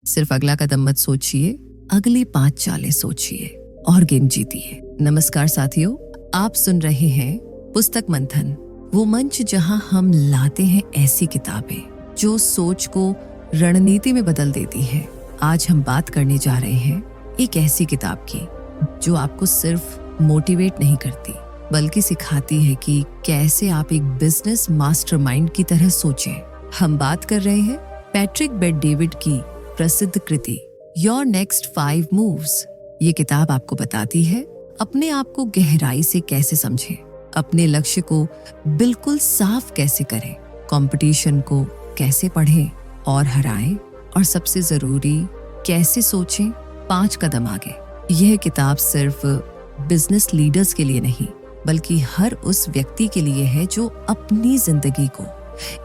सिर्फ अगला कदम मत सोचिए, अगली 5 चालें सोचिए और गेम जीतिए। नमस्कार साथियों, आप सुन रहे हैं पुस्तक मंथन, वो मंच जहां हम लाते हैं ऐसी किताबें जो सोच को रणनीति में बदल देती है। आज हम बात करने जा रहे हैं एक ऐसी किताब की जो आपको सिर्फ मोटिवेट नहीं करती बल्कि सिखाती है कि कैसे आप एक बिजनेस मास्टरमाइंड की तरह सोचें। हम बात कर रहे हैं पैट्रिक बेट-डेविड की प्रसिद्ध कृति योर नेक्स्ट 5 मूव्स। ये किताब आपको बताती है अपने आप को गहराई से कैसे समझें, अपने लक्ष्य को बिल्कुल साफ कैसे करें, कंपटीशन को कैसे पढ़ें और हराएं, और सबसे जरूरी कैसे सोचें 5 कदम आगे। यह किताब सिर्फ बिजनेस लीडर्स के लिए नहीं बल्कि हर उस व्यक्ति के लिए है जो अपनी जिंदगी को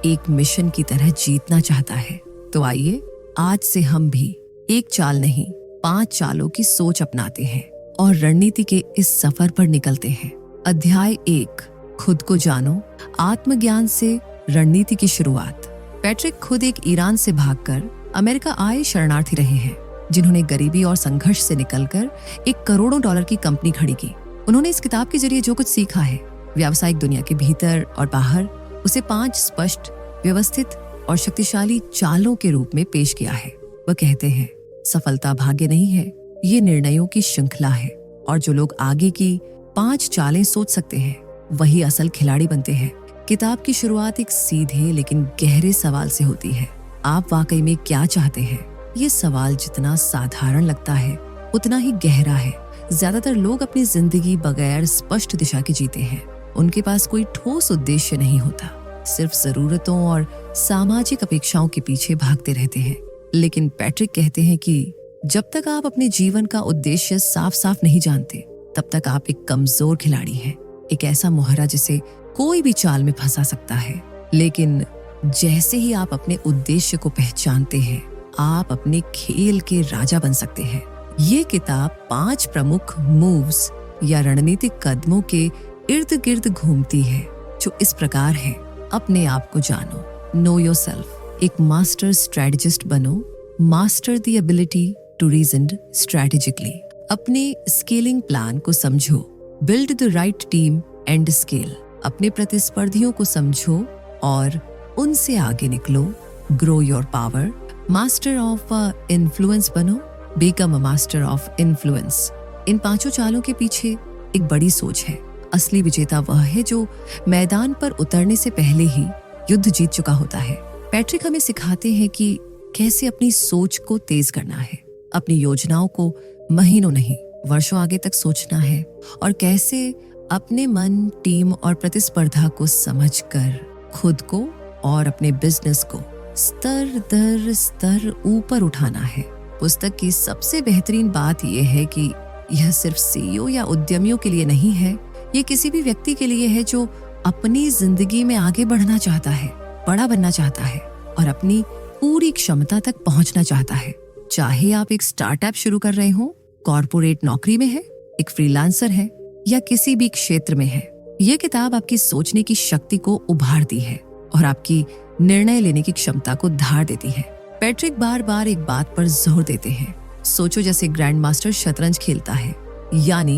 एक मिशन की तरह जीतना चाहता है। तो आइए आज से हम भी एक चाल नहीं 5 चालों की सोच अपनाते हैं और रणनीति के इस सफर पर निकलते हैं। अध्याय 1, खुद को जानो, आत्मज्ञान से रणनीति की शुरुआत। पैट्रिक खुद एक ईरान से भागकर अमेरिका आए शरणार्थी रहे हैं, जिन्होंने गरीबी और संघर्ष से निकलकर एक करोड़ों डॉलर की कंपनी खड़ी की। उन्होंने इस किताब के जरिए जो कुछ सीखा है व्यावसायिक दुनिया के भीतर और बाहर, उसे 5 स्पष्ट, व्यवस्थित और शक्तिशाली चालों के रूप में पेश किया है। वह कहते हैं, सफलता भाग्य नहीं है, ये निर्णयों की श्रृंखला है, और जो लोग आगे की 5 चालें सोच सकते हैं वही असल खिलाड़ी बनते हैं। किताब की शुरुआत एक सीधे लेकिन गहरे सवाल से होती है, आप वाकई में क्या चाहते हैं? ये सवाल जितना साधारण लगता है उतना ही गहरा है। ज्यादातर लोग अपनी जिंदगी बगैर स्पष्ट दिशा के जीते हैं। उनके पास कोई ठोस उद्देश्य नहीं होता, सिर्फ जरूरतों और सामाजिक अपेक्षाओं के पीछे भागते रहते हैं। लेकिन पैट्रिक कहते हैं कि जब तक आप अपने जीवन का उद्देश्य साफ साफ नहीं जानते तब तक आप एक कमजोर खिलाड़ी हैं, एक ऐसा मोहरा जिसे कोई भी चाल में फंसा सकता है। लेकिन जैसे ही आप अपने उद्देश्य को पहचानते हैं, आप अपने खेल के राजा बन सकते हैं। ये किताब 5 प्रमुख मूव्स या रणनीतिक कदमों के इर्द गिर्द घूमती है, जो इस प्रकार है। अपने आप को जानो, नो योरसेल्फ, एक मास्टर स्ट्रेटजिस्ट बनो, master the ability to reason strategically, अपने स्केलिंग प्लान को समझो, build the right team and scale, अपने प्रतिस्पर्धियों को समझो और उनसे आगे निकलो, grow your power, master of influence बनो, become a master of influence. इन 5 चालों के पीछे एक बड़ी सोच है। असली विजेता वह है जो मैदान पर उतरने से पहले ही युद्ध जीत चुका होता है। पैट्रिक हमें सिखाते हैं कि कैसे अपनी सोच को तेज करना है, अपनी योजनाओं को महीनों नहीं वर्षों आगे तक सोचना है, और कैसे अपने मन, टीम और प्रतिस्पर्धा को समझकर खुद को और अपने बिजनेस को स्तर दर स्तर ऊपर उठाना है। पुस्तक की सबसे बेहतरीन बात यह है कि यह सिर्फ सीईओ या उद्यमियों के लिए नहीं है, ये किसी भी व्यक्ति के लिए है जो अपनी जिंदगी में आगे बढ़ना चाहता है, बड़ा बनना चाहता है और अपनी पूरी क्षमता तक पहुंचना चाहता है। चाहे आप एक स्टार्टअप शुरू कर रहे हो, कॉर्पोरेट नौकरी में है, एक फ्रीलांसर है या किसी भी क्षेत्र में है, यह किताब आपकी सोचने की शक्ति को उभारती है और आपकी निर्णय लेने की क्षमता को धार देती है। पैट्रिक बार बार एक बात पर जोर देते हैं, सोचो जैसे ग्रैंड मास्टर शतरंज खेलता है, यानी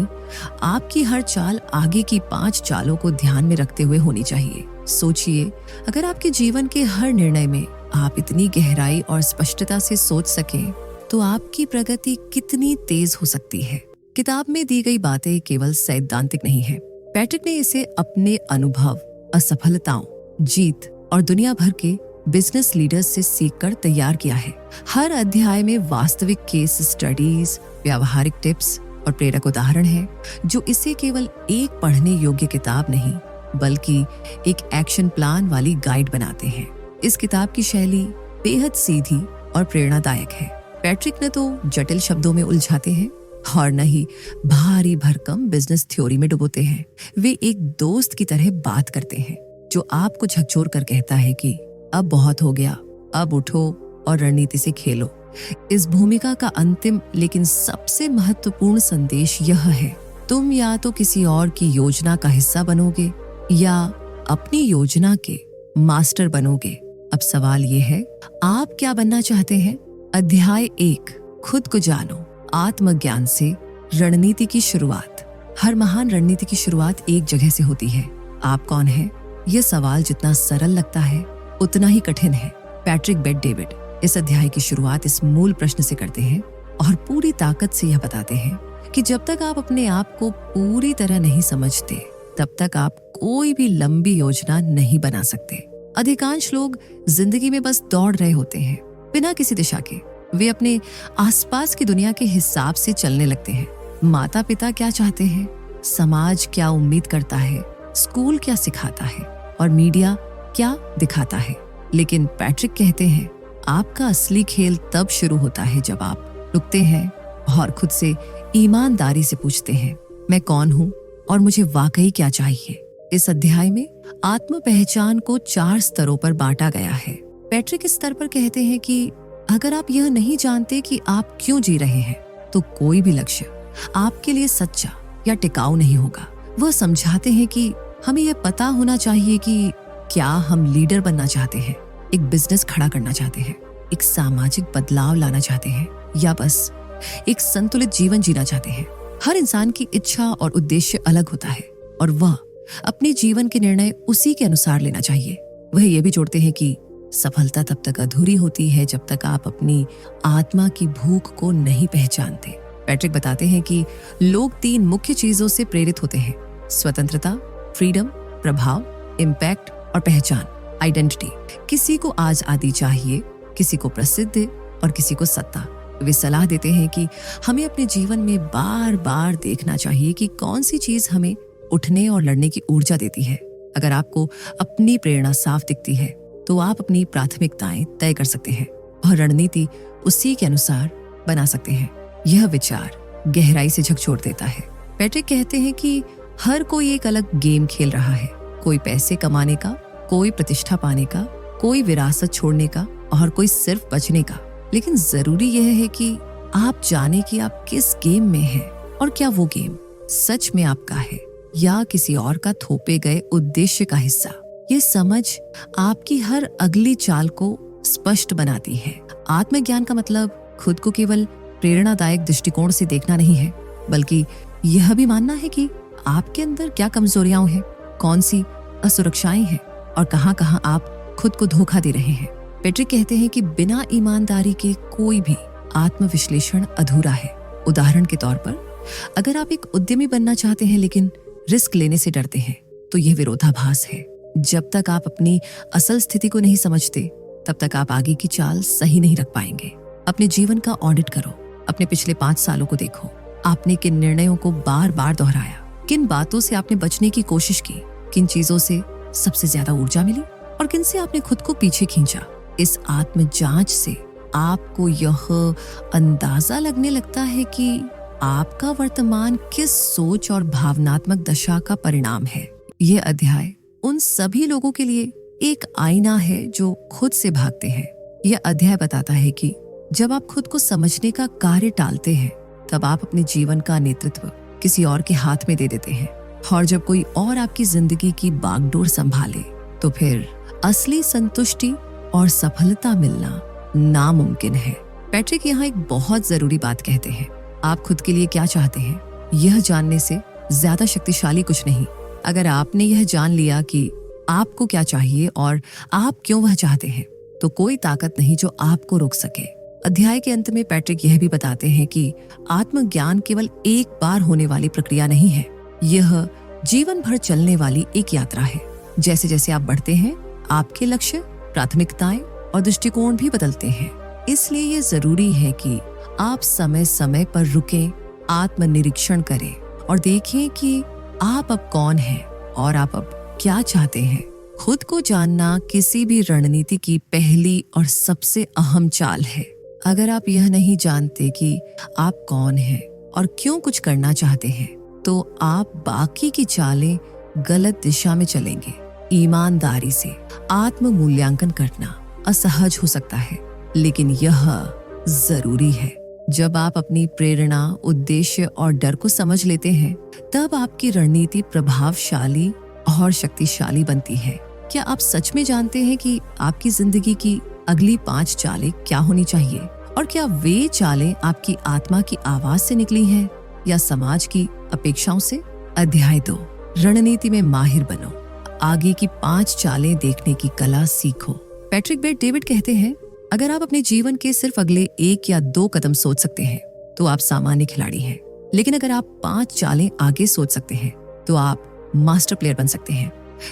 आपकी हर चाल आगे की 5 चालों को ध्यान में रखते हुए होनी चाहिए। सोचिए, अगर आपके जीवन के हर निर्णय में आप इतनी गहराई और स्पष्टता से सोच सकें तो आपकी प्रगति कितनी तेज हो सकती है। किताब में दी गई बातें केवल सैद्धांतिक नहीं है। पैट्रिक ने इसे अपने अनुभव, असफलताओं, जीत और दुनिया भर के बिजनेस लीडर्स से सीखकर तैयार किया है। हर अध्याय में वास्तविक केस स्टडीज, व्यावहारिक टिप्स और प्रेरक उदाहरण हैं, जो इसे केवल एक पढ़ने योग्य किताब नहीं बल्कि एक एक्शन प्लान वाली गाइड बनाते हैं। इस किताब की शैली बेहद सीधी और प्रेरणादायक है। पैट्रिक न तो जटिल शब्दों में उलझाते हैं और न ही भारी भरकम बिजनेस थ्योरी में डुबोते हैं। वे एक दोस्त की तरह बात करते हैं जो आपको झकझोर कर कहता है कि अब बहुत हो गया, अब उठो और रणनीति से खेलो। इस भूमिका का अंतिम लेकिन सबसे महत्वपूर्ण संदेश यह है, तुम या तो किसी और की योजना का हिस्सा बनोगे या अपनी योजना के मास्टर बनोगे। अब सवाल ये है, आप क्या बनना चाहते हैं? अध्याय 1, खुद को जानो, आत्मज्ञान से रणनीति की शुरुआत। हर महान रणनीति की शुरुआत एक जगह से होती है। आप कौन हैं? यह सवाल जितना सरल लगता है उतना ही कठिन है। पैट्रिक बेट-डेविड इस अध्याय की शुरुआत इस मूल प्रश्न से करते हैं और पूरी ताकत से यह बताते हैं कि जब तक आप अपने आप को पूरी तरह नहीं समझते तब तक आप कोई भी लंबी योजना नहीं बना सकते। अधिकांश लोग जिंदगी में बस दौड़ रहे होते हैं बिना किसी दिशा के। वे अपने आसपास की दुनिया के हिसाब से चलने लगते हैं। माता पिता क्या चाहते हैं, समाज क्या उम्मीद करता है, स्कूल क्या सिखाता है और मीडिया क्या दिखाता है। लेकिन पैट्रिक कहते हैं आपका असली खेल तब शुरू होता है जब आप रुकते हैं और खुद से ईमानदारी से पूछते हैं, मैं कौन हूं और मुझे वाकई क्या चाहिए। इस अध्याय में आत्म पहचान को 4 स्तरों पर बांटा गया है। पैट्रिक इस स्तर पर कहते हैं कि अगर आप यह नहीं जानते कि आप क्यों जी रहे हैं तो कोई भी लक्ष्य आपके लिए सच्चा या टिकाऊ नहीं होगा। वह समझाते हैं कि हमें यह पता होना चाहिए कि क्या हम लीडर बनना चाहते हैं, एक बिजनेस खड़ा करना चाहते हैं, एक सामाजिक बदलाव लाना चाहते हैं या बस एक संतुलित जीवन जीना चाहते हैं। हर इंसान की इच्छा और उद्देश्य अलग होता है और वह अपने जीवन के निर्णय उसी के अनुसार लेना चाहिए। वह ये भी जोड़ते हैं कि सफलता तब तक अधूरी होती है जब तक आप अपनी आत्मा की भूख को नहीं पहचानते। पैट्रिक बताते हैं कि लोग 3 मुख्य चीजों से प्रेरित होते हैं: स्वतंत्रता, फ्रीडम, प्रभाव, इम्पैक्ट और पहचान, आइडेंटिटी। किसी को आजादी चाहिए, किसी को प्रसिद्धि और किसी को सत्ता। वे सलाह देते हैं कि हमें अपने जीवन में बार बार देखना चाहिए कि कौन सी चीज हमें उठने और लड़ने की ऊर्जा देती है। अगर आपको अपनी प्रेरणा साफ दिखती है तो आप अपनी प्राथमिकताएं तय कर सकते हैं और रणनीति उसी के अनुसार बना सकते हैं। यह विचार गहराई से झकझोर देता है। पैट्रिक कहते हैं कि हर कोई एक अलग गेम खेल रहा है। कोई पैसे कमाने का, कोई प्रतिष्ठा पाने का, कोई विरासत छोड़ने का और कोई सिर्फ बचने का। लेकिन जरूरी यह है कि आप जाने कि आप किस गेम में हैं और क्या वो गेम सच में आपका है या किसी और का थोपे गए उद्देश्य का हिस्सा। ये समझ आपकी हर अगली चाल को स्पष्ट बनाती है। आत्मज्ञान का मतलब खुद को केवल प्रेरणादायक दृष्टिकोण से देखना नहीं है, बल्कि यह भी मानना है कि आपके अंदर क्या कमजोरियां हैं, कौन सी असुरक्षाएं हैं और कहां-कहां आप खुद को धोखा दे रहे हैं। पैट्रिक कहते हैं कि बिना ईमानदारी के कोई भी आत्मविश्लेषण अधूरा है। उदाहरण के तौर पर, अगर आप एक उद्यमी बनना चाहते हैं लेकिन रिस्क लेने से डरते हैं तो यह विरोधाभास है। जब तक आप अपनी असल स्थिति को नहीं समझते तब तक आप आगे की चाल सही नहीं रख पाएंगे। अपने जीवन का ऑडिट करो। अपने पिछले 5 सालों को देखो। आपने किन निर्णयों को बार बार दोहराया, किन बातों से आपने बचने की कोशिश की, किन चीजों से सबसे ज्यादा ऊर्जा मिली और किन से आपने खुद को पीछे खींचा। इस आत्म जांच से आपको यह अंदाजा लगने लगता है कि आपका वर्तमान किस सोच और भावनात्मक दशा का परिणाम है। यह अध्याय उन सभी लोगों के लिए एक आईना है जो खुद से भागते हैं। यह अध्याय बताता है कि जब आप खुद को समझने का कार्य टालते हैं तब आप अपने जीवन का नेतृत्व किसी और के हाथ में दे देते हैं और जब कोई और आपकी जिंदगी की बागडोर संभाले तो फिर असली संतुष्टि और सफलता मिलना नामुमकिन है। पैट्रिक यहाँ एक बहुत जरूरी बात कहते हैं। आप खुद के लिए क्या चाहते हैं, यह जानने से ज्यादा शक्तिशाली कुछ नहीं। अगर आपने यह जान लिया कि आपको क्या चाहिए और आप क्यों वह चाहते हैं, तो कोई ताकत नहीं जो आपको रोक सके। अध्याय के अंत में पैट्रिक यह भी बताते हैं कि आत्मज्ञान केवल एक बार होने वाली प्रक्रिया नहीं है। यह जीवन भर चलने वाली एक यात्रा है। जैसे जैसे आप बढ़ते हैं, आपके लक्ष्य, प्राथमिकताएं और दृष्टिकोण भी बदलते हैं। इसलिए ये जरूरी है कि आप समय समय पर रुकें, आत्मनिरीक्षण करें और देखें कि आप अब कौन हैं और आप अब क्या चाहते हैं। खुद को जानना किसी भी रणनीति की पहली और सबसे अहम चाल है। अगर आप यह नहीं जानते कि आप कौन हैं और क्यों कुछ करना चाहते हैं, तो आप बाकी की चालें गलत दिशा में चलेंगे। ईमानदारी से आत्म मूल्यांकन करना असहज हो सकता है, लेकिन यह जरूरी है। जब आप अपनी प्रेरणा, उद्देश्य और डर को समझ लेते हैं, तब आपकी रणनीति प्रभावशाली और शक्तिशाली बनती है। क्या आप सच में जानते हैं कि आपकी जिंदगी की अगली 5 चालें क्या होनी चाहिए और क्या वे चालें आपकी आत्मा की आवाज से निकली हैं या समाज की अपेक्षाओं से? अध्याय 2, रणनीति में माहिर बनो। आगे की 5 चालें देखने की कला सीखो। पैट्रिक बेट डेविड कहते हैं, अगर आप अपने जीवन के सिर्फ अगले 1 या 2 कदम सोच सकते हैं तो आप सामान्य खिलाड़ी हैं, लेकिन अगर आप 5 चालें आगे सोच सकते हैं तो आप मास्टर प्लेयर बन सकते हैं।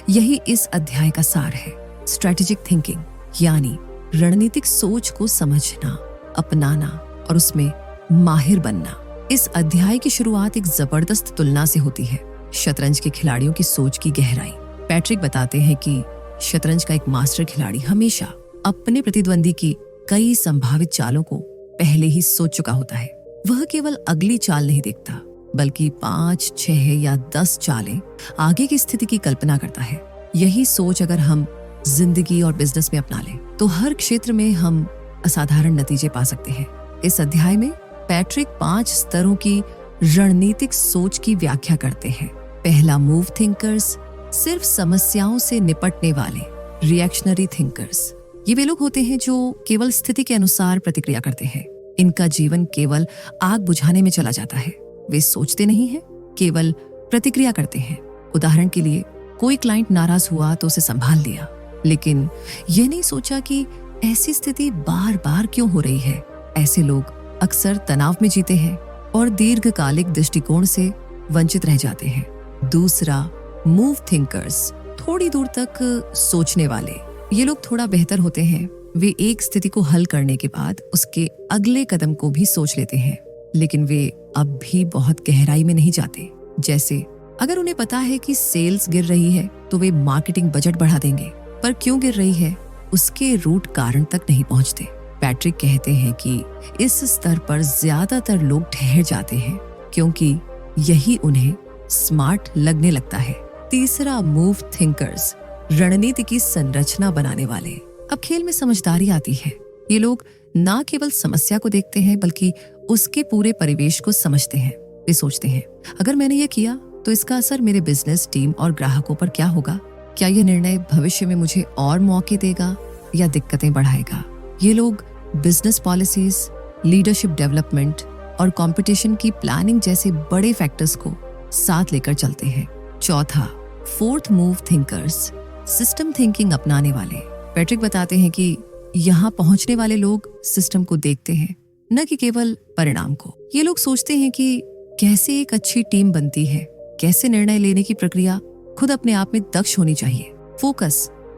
यही इस अध्याय का सार है। स्ट्रेटेजिक थिंकिंग यानी रणनीतिक सोच को समझना, अपनाना और उसमें माहिर बनना। इस अध्याय की शुरुआत एक जबरदस्त तुलना से होती है, शतरंज के खिलाड़ियों की सोच की गहराई। पैट्रिक बताते हैं कि शतरंज का एक मास्टर खिलाड़ी हमेशा अपने प्रतिद्वंदी की कई संभावित चालों को पहले ही सोच चुका होता है। वह केवल अगली चाल नहीं देखता, बल्कि 5, 6 या 10 चालें आगे की स्थिति की कल्पना करता है। यही सोच अगर हम जिंदगी और बिजनेस में अपना लें तो हर क्षेत्र में हम असाधारण नतीजे पा सकते हैं। इस अध्याय में पैट्रिक 5 स्तरों की रणनीतिक सोच की व्याख्या करते हैं। पहला, मूव थिंकर्स, सिर्फ समस्याओं से निपटने वाले, रिएक्शनरी थिंकर्स। ये वे लोग होते हैं जो केवल स्थिति के अनुसार प्रतिक्रिया करते हैं। इनका जीवन केवल आग बुझाने में चला जाता है। वे सोचते नहीं हैं, केवल प्रतिक्रिया करते हैं। उदाहरण के लिए, कोई क्लाइंट नाराज हुआ तो उसे संभाल लिया, लेकिन यह नहीं सोचा कि ऐसी स्थिति बार बार क्यों हो रही है। ऐसे लोग अक्सर तनाव में जीते हैं और दीर्घकालिक दृष्टिकोण से वंचित रह जाते हैं। दूसरा, मूव थिंकर्स, थोड़ी दूर तक सोचने वाले। ये लोग थोड़ा बेहतर होते हैं। वे एक स्थिति को हल करने के बाद उसके अगले कदम को भी सोच लेते हैं, लेकिन वे अब भी बहुत गहराई में नहीं जाते। जैसे अगर उन्हें पता है कि सेल्स गिर रही है तो वे मार्केटिंग बजट बढ़ा देंगे, पर क्यों गिर रही है उसके रूट कारण तक नहीं पहुंचते। पैट्रिक कहते हैं कि इस स्तर पर ज्यादातर लोग ठहर जाते हैं क्योंकि यही उन्हें स्मार्ट लगने लगता है। तीसरा, मूव थिंकर्स, रणनीति की संरचना बनाने वाले। अब खेल में समझदारी आती है। ये लोग ना केवल समस्या को देखते हैं बल्कि उसके पूरे परिवेश को समझते हैं। वे सोचते हैं, अगर मैंने ये किया तो इसका असर मेरे बिजनेस, टीम और ग्राहकों पर क्या होगा? क्या यह निर्णय भविष्य में मुझे और मौके देगा या दिक्कतें बढ़ाएगा? ये लोग बिजनेस पॉलिसीज, लीडरशिप डेवलपमेंट और कंपटीशन की प्लानिंग जैसे बड़े फैक्टर्स को साथ लेकर चलते हैं। चौथा, fourth, move thinkers, system thinking अपनाने वाले। पैट्रिक बताते हैं कि यहाँ पहुंचने वाले लोग सिस्टम को देखते हैं, न कि केवल परिणाम को। ये लोग सोचते हैं कि कैसे एक अच्छी टीम बनती है, कैसे निर्णय लेने की प्रक्रिया खुद अपने आप में दक्ष होनी चाहिए। फोकस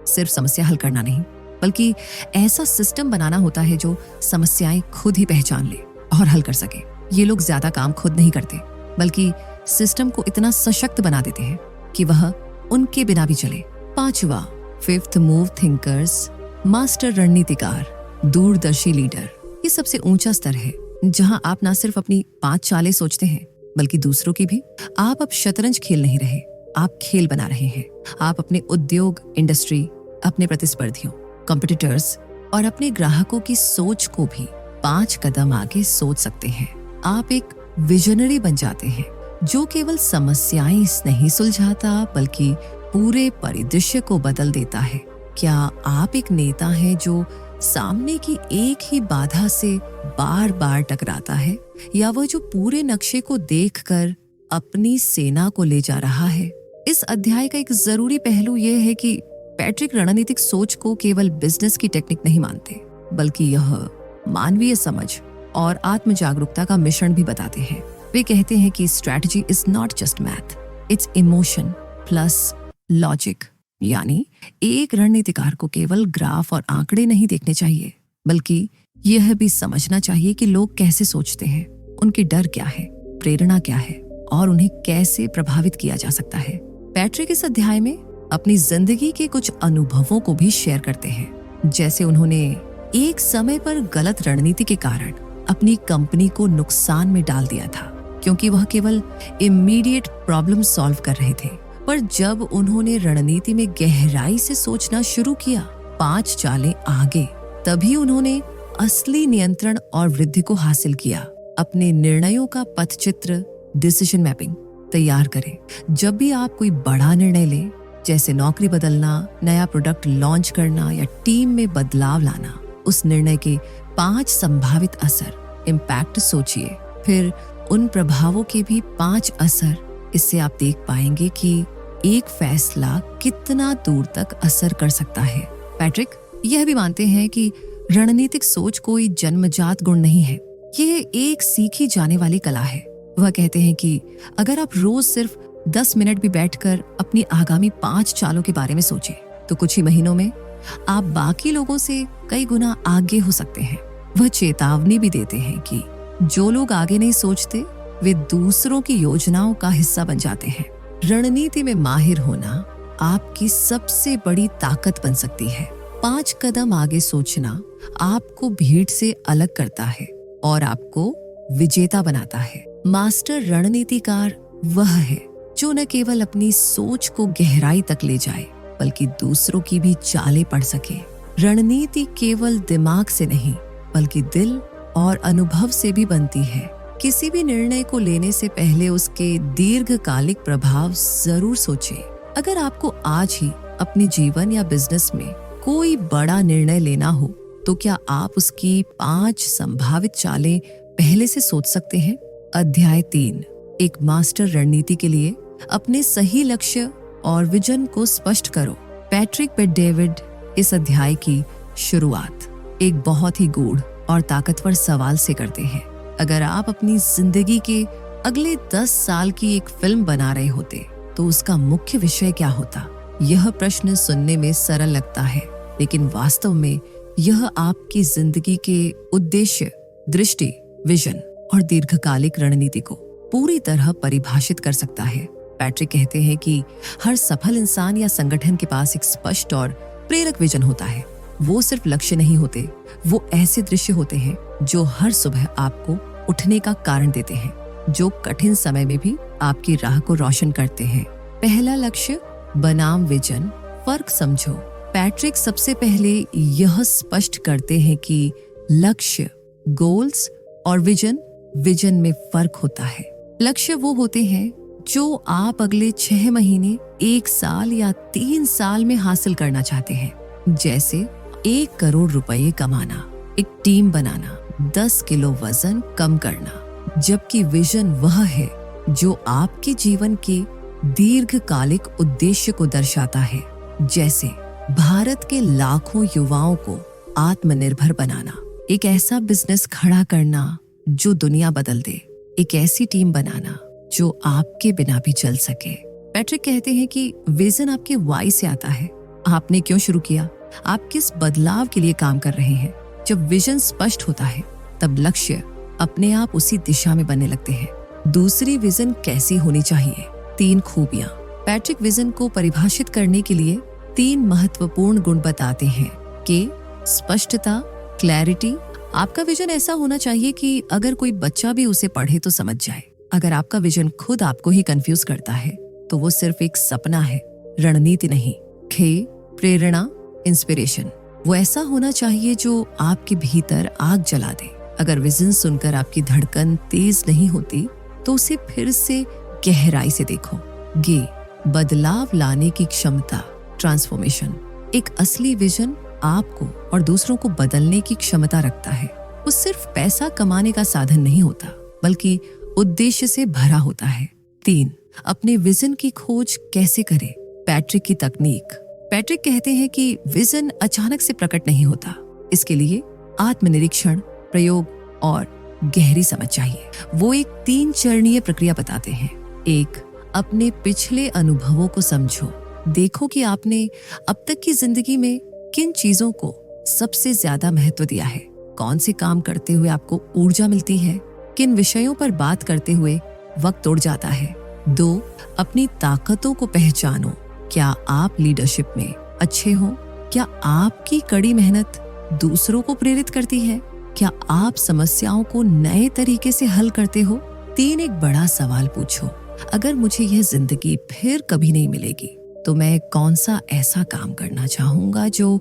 सिर्फ समस्या हल करना नहीं, बल्कि ऐसा सिस्टम बनाना होता है जो समस्याएं खुद ही पहचान ले और हल कर सके। ये लोग ज्यादा काम खुद नहीं करते, बल्कि सिस्टम को इतना सशक्त बना देते हैं कि वह उनके बिना भी चले। पांचवा, फिफ्थ, मूव थिंकर्स, मास्टर रणनीतिकार, दूरदर्शी लीडर। ये सबसे ऊंचा स्तर है जहां आप ना सिर्फ अपनी 5 चालें सोचते हैं बल्कि दूसरों की भी। आप अब शतरंज खेल नहीं रहे, आप खेल बना रहे हैं। आप अपने उद्योग, इंडस्ट्री, अपने प्रतिस्पर्धियों, कॉम्पिटिटर्स और अपने ग्राहकों की सोच को भी 5 कदम आगे सोच सकते हैं। आप एक विजनरी बन जाते हैं जो केवल समस्याएं नहीं सुलझाता बल्कि पूरे परिदृश्य को बदल देता है। क्या आप एक नेता हैं जो सामने की एक ही बाधा से बार बार टकराता है, या वह जो पूरे नक्शे को देखकर अपनी सेना को ले जा रहा है? इस अध्याय का एक जरूरी पहलू यह है कि पैट्रिक रणनीतिक सोच को केवल बिजनेस की टेक्निक नहीं मानते, बल्कि यह मानवीय समझ और आत्म जागरूकता का मिश्रण भी बताते हैं। वे कहते हैं कि strategy is not just math, it's emotion plus logic. यानी एक रणनीतिकार को केवल ग्राफ और आंकड़े नहीं देखने चाहिए, बल्कि यह भी समझना चाहिए कि लोग कैसे सोचते हैं, उनके डर क्या है, प्रेरणा क्या है और उन्हें कैसे प्रभावित किया जा सकता है। पैट्रिक इस अध्याय में अपनी जिंदगी के कुछ अनुभवों को भी शेयर करते हैं। जैसे उन्होंने एक समय पर गलत रणनीति के कारण अपनी कंपनी को नुकसान में डाल दिया था क्योंकि वह केवल इमीडिएट प्रॉब्लम सॉल्व कर रहे थे। पर जब उन्होंने रणनीति में गहराई से सोचना शुरू किया, 5 चालें आगे, तभी उन्होंने असली नियंत्रण और वृद्धि को हासिल किया। अपने निर्णयों का पथचित्र, डिसीजन मैपिंग तैयार करें। जब भी आप कोई बड़ा निर्णय लें, जैसे नौकरी बदलना, नया प्रोडक्ट लॉन्च करना या टीम में बदलाव लाना, उस निर्णय के 5 संभावित असर, इम्पैक्ट सोचिए। फिर उन प्रभावों के भी 5 असर। इससे आप देख पाएंगे कि एक फैसला कितना दूर तक असर कर सकता है। पैट्रिक यह भी मानते हैं कि रणनीतिक सोच कोई जन्मजात गुण नहीं है, यह एक सीखी जाने वाली कला है। वह कहते हैं कि अगर आप रोज सिर्फ 10 मिनट भी बैठकर अपनी आगामी 5 चालों के बारे में सोचें, तो कुछ ही महीनों में आप बाकी लोगों से कई गुना आगे हो सकते हैं। वह चेतावनी भी देते हैं कि जो लोग आगे नहीं सोचते वे दूसरों की योजनाओं का हिस्सा बन जाते हैं। रणनीति में माहिर होना आपकी सबसे बड़ी ताकत बन सकती है। 5 कदम आगे सोचना आपको भीड़ से अलग करता है और आपको विजेता बनाता है। मास्टर रणनीतिकार वह है जो न केवल अपनी सोच को गहराई तक ले जाए, बल्कि दूसरों की भी चालें पढ़ सके। रणनीति केवल दिमाग से नहीं, बल्कि दिल और अनुभव से भी बनती है। किसी भी निर्णय को लेने से पहले उसके दीर्घकालिक प्रभाव जरूर सोचें। अगर आपको आज ही अपने जीवन या बिजनेस में कोई बड़ा निर्णय लेना हो, तो क्या आप उसकी 5 संभावित चालें पहले से सोच सकते हैं? अध्याय 3, एक मास्टर रणनीति के लिए अपने सही लक्ष्य और विजन को स्पष्ट करो। पैट्रिक बेट-डेविड इस अध्याय की शुरुआत एक बहुत ही गूढ़ और ताकतवर सवाल से करते हैं। अगर आप अपनी जिंदगी के अगले 10 साल की एक फिल्म बना रहे होते, तो उसका मुख्य विषय क्या होता? यह प्रश्न सुनने में सरल लगता है, लेकिन वास्तव में यह आपकी जिंदगी के उद्देश्य, दृष्टि, विजन और दीर्घकालिक रणनीति को पूरी तरह परिभाषित कर सकता है। पैट्रिक कहते हैं कि हर सफल इंसान या संगठन के पास एक स्पष्ट और प्रेरक विजन होता है। वो सिर्फ लक्ष्य नहीं होते, वो ऐसे दृश्य होते हैं जो हर सुबह आपको उठने का कारण देते हैं, जो कठिन समय में भी आपकी राह को रोशन करते हैं। पहला लक्ष्य बनाम विजन, फर्क समझो। पैट्रिक सबसे पहले यह स्पष्ट करते हैं कि लक्ष्य, गोल्स और विजन में फर्क होता है। लक्ष्य वो होते हैं जो आप अगले 6 महीने, 1 साल या 3 साल में हासिल करना चाहते हैं, जैसे 1 करोड़ रुपए कमाना, एक टीम बनाना, 10 किलो वजन कम करना। जबकि विजन वह है जो आपके जीवन के दीर्घकालिक उद्देश्य को दर्शाता है, जैसे भारत के लाखों युवाओं को आत्मनिर्भर बनाना, एक ऐसा बिजनेस खड़ा करना जो दुनिया बदल दे, एक ऐसी टीम बनाना जो आपके बिना भी चल सके। पैट्रिक कहते हैं कि विजन आपके वाई से आता है। आपने क्यों शुरू किया? आप किस बदलाव के लिए काम कर रहे हैं? जब विजन स्पष्ट होता है, तब लक्ष्य अपने आप उसी दिशा में बनने लगते हैं। दूसरी, विजन कैसी होनी चाहिए? 3 खूबियां। पैट्रिक विजन को परिभाषित करने के लिए 3 महत्वपूर्ण गुण बताते हैं कि स्पष्टता, क्लैरिटी। आपका विजन ऐसा होना चाहिए कि अगर कोई बच्चा भी उसे पढ़े तो समझ जाए। अगर आपका विजन खुद आपको ही कंफ्यूज करता है, तो वो सिर्फ एक सपना है, रणनीति नहीं। प्रेरणा, इंस्पिरेशन। वो ऐसा होना चाहिए जो आपके भीतर आग जला दे। अगर विजन सुनकर आपकी धड़कन तेज नहीं होती, तो उसे फिर से गहराई से देखो। बदलाव लाने की क्षमता, ट्रांसफॉर्मेशन। एक असली विजन आपको और दूसरों को बदलने की क्षमता रखता है। वो सिर्फ पैसा कमाने का साधन नहीं होता, बल्कि उद्देश्य से भरा होता है। 3, अपने विजन की खोज कैसे करें? पैट्रिक की तकनीक। पैट्रिक कहते हैं कि विजन अचानक से प्रकट नहीं होता। इसके लिए आत्मनिरीक्षण, प्रयोग और गहरी समझ चाहिए। वो एक 3 चरणीय प्रक्रिया बताते हैं। 1, अपने पिछले अनुभवों को समझो। देखो कि आपने अब तक की जिंदगी में किन चीजों को सबसे ज्यादा महत्व दिया है। कौन से काम करते हुए आपको ऊर्जा मिलती है, किन विषयों पर बात करते हुए वक्त उड़ जाता है। 2, अपनी ताकतों को पहचानो। क्या आप लीडरशिप में अच्छे हो? क्या आपकी कड़ी मेहनत दूसरों को प्रेरित करती है? क्या आप समस्याओं को नए तरीके से हल करते हो? 3, एक बड़ा सवाल पूछो। अगर मुझे यह जिंदगी फिर कभी नहीं मिलेगी, तो मैं कौन सा ऐसा काम करना चाहूंगा जो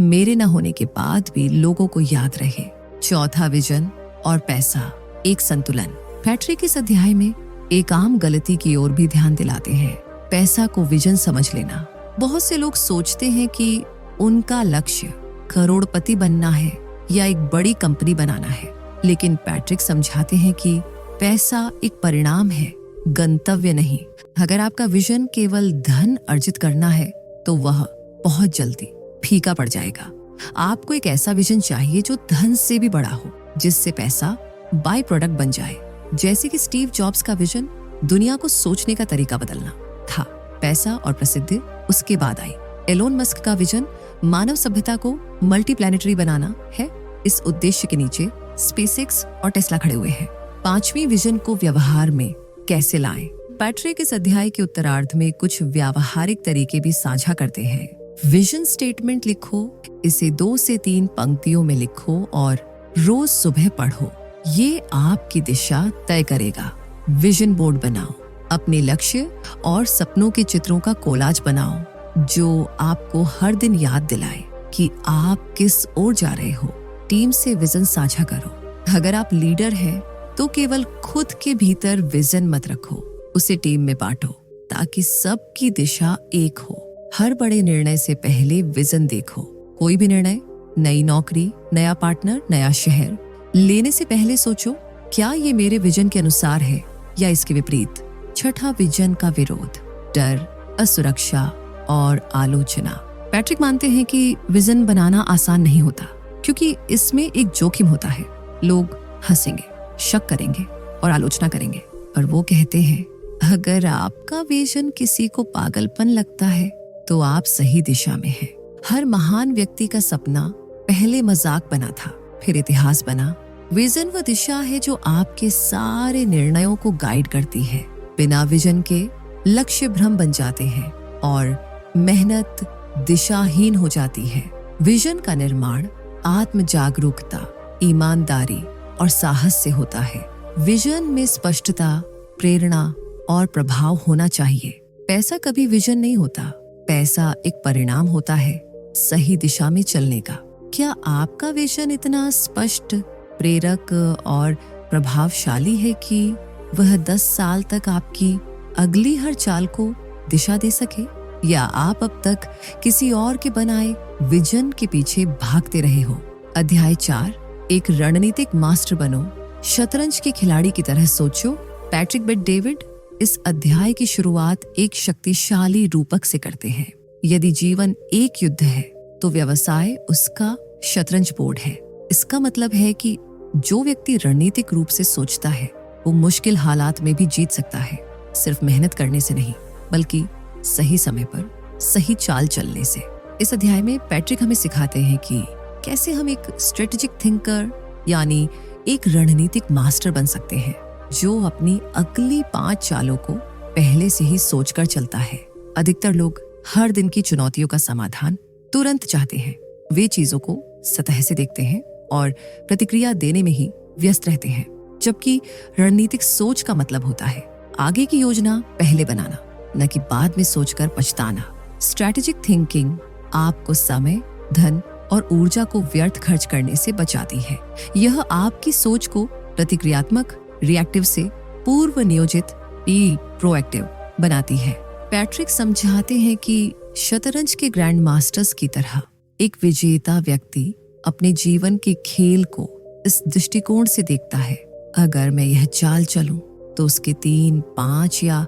मेरे न होने के बाद भी लोगों को याद रहे। 4, विजन और पैसा, एक संतुलन। पैट्रिक इस अध्याय में एक आम गलती की ओर भी ध्यान दिलाते हैं, पैसा को विजन समझ लेना। बहुत से लोग सोचते हैं कि उनका लक्ष्य करोड़पति बनना है या एक बड़ी कंपनी बनाना है। लेकिन पैट्रिक समझाते हैं कि पैसा एक परिणाम है, गंतव्य नहीं। अगर आपका विजन केवल धन अर्जित करना है तो वह बहुत जल्दी फीका पड़ जाएगा। आपको एक ऐसा विजन चाहिए जो धन से भी बड़ा हो, जिससे पैसा बाय प्रोडक्ट बन जाए। जैसे कि स्टीव जॉब्स का विजन दुनिया को सोचने का तरीका बदलना था, पैसा और प्रसिद्धि उसके बाद आई। एलोन मस्क का विजन मानव सभ्यता को मल्टीप्लैनेटरी बनाना है। इस उद्देश्य के नीचे स्पेसएक्स और टेस्ला खड़े हुए हैं। 5वीं विजन को व्यवहार में कैसे लाएं? पैट्रिक इस अध्याय के उत्तरार्ध में कुछ व्यावहारिक तरीके भी साझा करते हैं। विजन स्टेटमेंट लिखो, इसे 2 से 3 पंक्तियों में लिखो और रोज सुबह पढ़ो। ये आपकी दिशा तय करेगा। विजन बोर्ड बनाओ, अपने लक्ष्य और सपनों के चित्रों का कोलाज बनाओ जो आपको हर दिन याद दिलाए कि आप किस ओर जा रहे हो। टीम से विजन साझा करो। अगर आप लीडर हैं तो केवल खुद के भीतर विजन मत रखो, उसे टीम में बांटो ताकि सबकी दिशा एक हो। हर बड़े निर्णय से पहले विजन देखो। कोई भी निर्णय, नई नौकरी, नया पार्टनर, नया शहर लेने से पहले सोचो, क्या ये मेरे विजन के अनुसार है या इसके विपरीत। 6वां विजन का विरोध, डर, असुरक्षा और आलोचना। पैट्रिक मानते हैं कि विजन बनाना आसान नहीं होता क्योंकि इसमें एक जोखिम होता है। लोग हंसेंगे, शक करेंगे और आलोचना करेंगे। पर वो कहते हैं, अगर आपका विजन किसी को पागलपन लगता है तो आप सही दिशा में हैं। हर महान व्यक्ति का सपना पहले मजाक बना था, फिर इतिहास बना। विजन वो दिशा है जो आपके सारे निर्णयों को गाइड करती है। बिना विजन के लक्ष्य भ्रम बन जाते हैं और मेहनत दिशाहीन हो जाती है। विजन का निर्माण आत्म जागरूकता, ईमानदारी और साहस से होता है। विजन में स्पष्टता, प्रेरणा और प्रभाव होना चाहिए। पैसा कभी विजन नहीं होता, पैसा एक परिणाम होता है सही दिशा में चलने का। क्या आपका विजन इतना स्पष्ट, प्रेरक और प्रभावशाली है कि वह 10 साल तक आपकी अगली हर चाल को दिशा दे सके? या आप अब तक किसी और के बनाए विजन के पीछे भागते रहे हो? अध्याय 4, एक रणनीतिक मास्टर बनो। शतरंज के खिलाड़ी की तरह सोचो। पैट्रिक बेट डेविड इस अध्याय की शुरुआत एक शक्तिशाली रूपक से करते हैं। यदि जीवन एक युद्ध है तो व्यवसाय उसका शतरंज बोर्ड है। इसका मतलब है कि जो व्यक्ति रणनीतिक रूप से सोचता है वो मुश्किल हालात में भी जीत सकता है, सिर्फ मेहनत करने से नहीं बल्कि सही समय पर सही चाल चलने से। इस अध्याय में पैट्रिक हमें सिखाते हैं कि कैसे हम एक स्ट्रेटेजिक थिंकर यानी एक रणनीतिक मास्टर बन सकते हैं जो अपनी अगली 5 चालों को पहले से ही सोचकर चलता है। अधिकतर लोग हर दिन की चुनौतियों का समाधान तुरंत चाहते हैं। वे चीजों को सतह से देखते हैं और प्रतिक्रिया देने में ही व्यस्त रहते हैं, जबकि रणनीतिक सोच का मतलब होता है आगे की योजना पहले बनाना, न कि बाद में सोचकर पछताना। स्ट्रैटेजिक थिंकिंग आपको समय, धन और ऊर्जा को व्यर्थ खर्च करने से बचाती है। यह आपकी सोच को प्रतिक्रियात्मक रिएक्टिव से पूर्व नियोजित प्रोएक्टिव बनाती है। पैट्रिक समझाते हैं कि शतरंज के ग्रैंड मास्टर्स की तरह एक विजेता व्यक्ति अपने जीवन के खेल को इस दृष्टिकोण से देखता है, अगर मैं यह चाल चलूं तो उसके 3, 5 या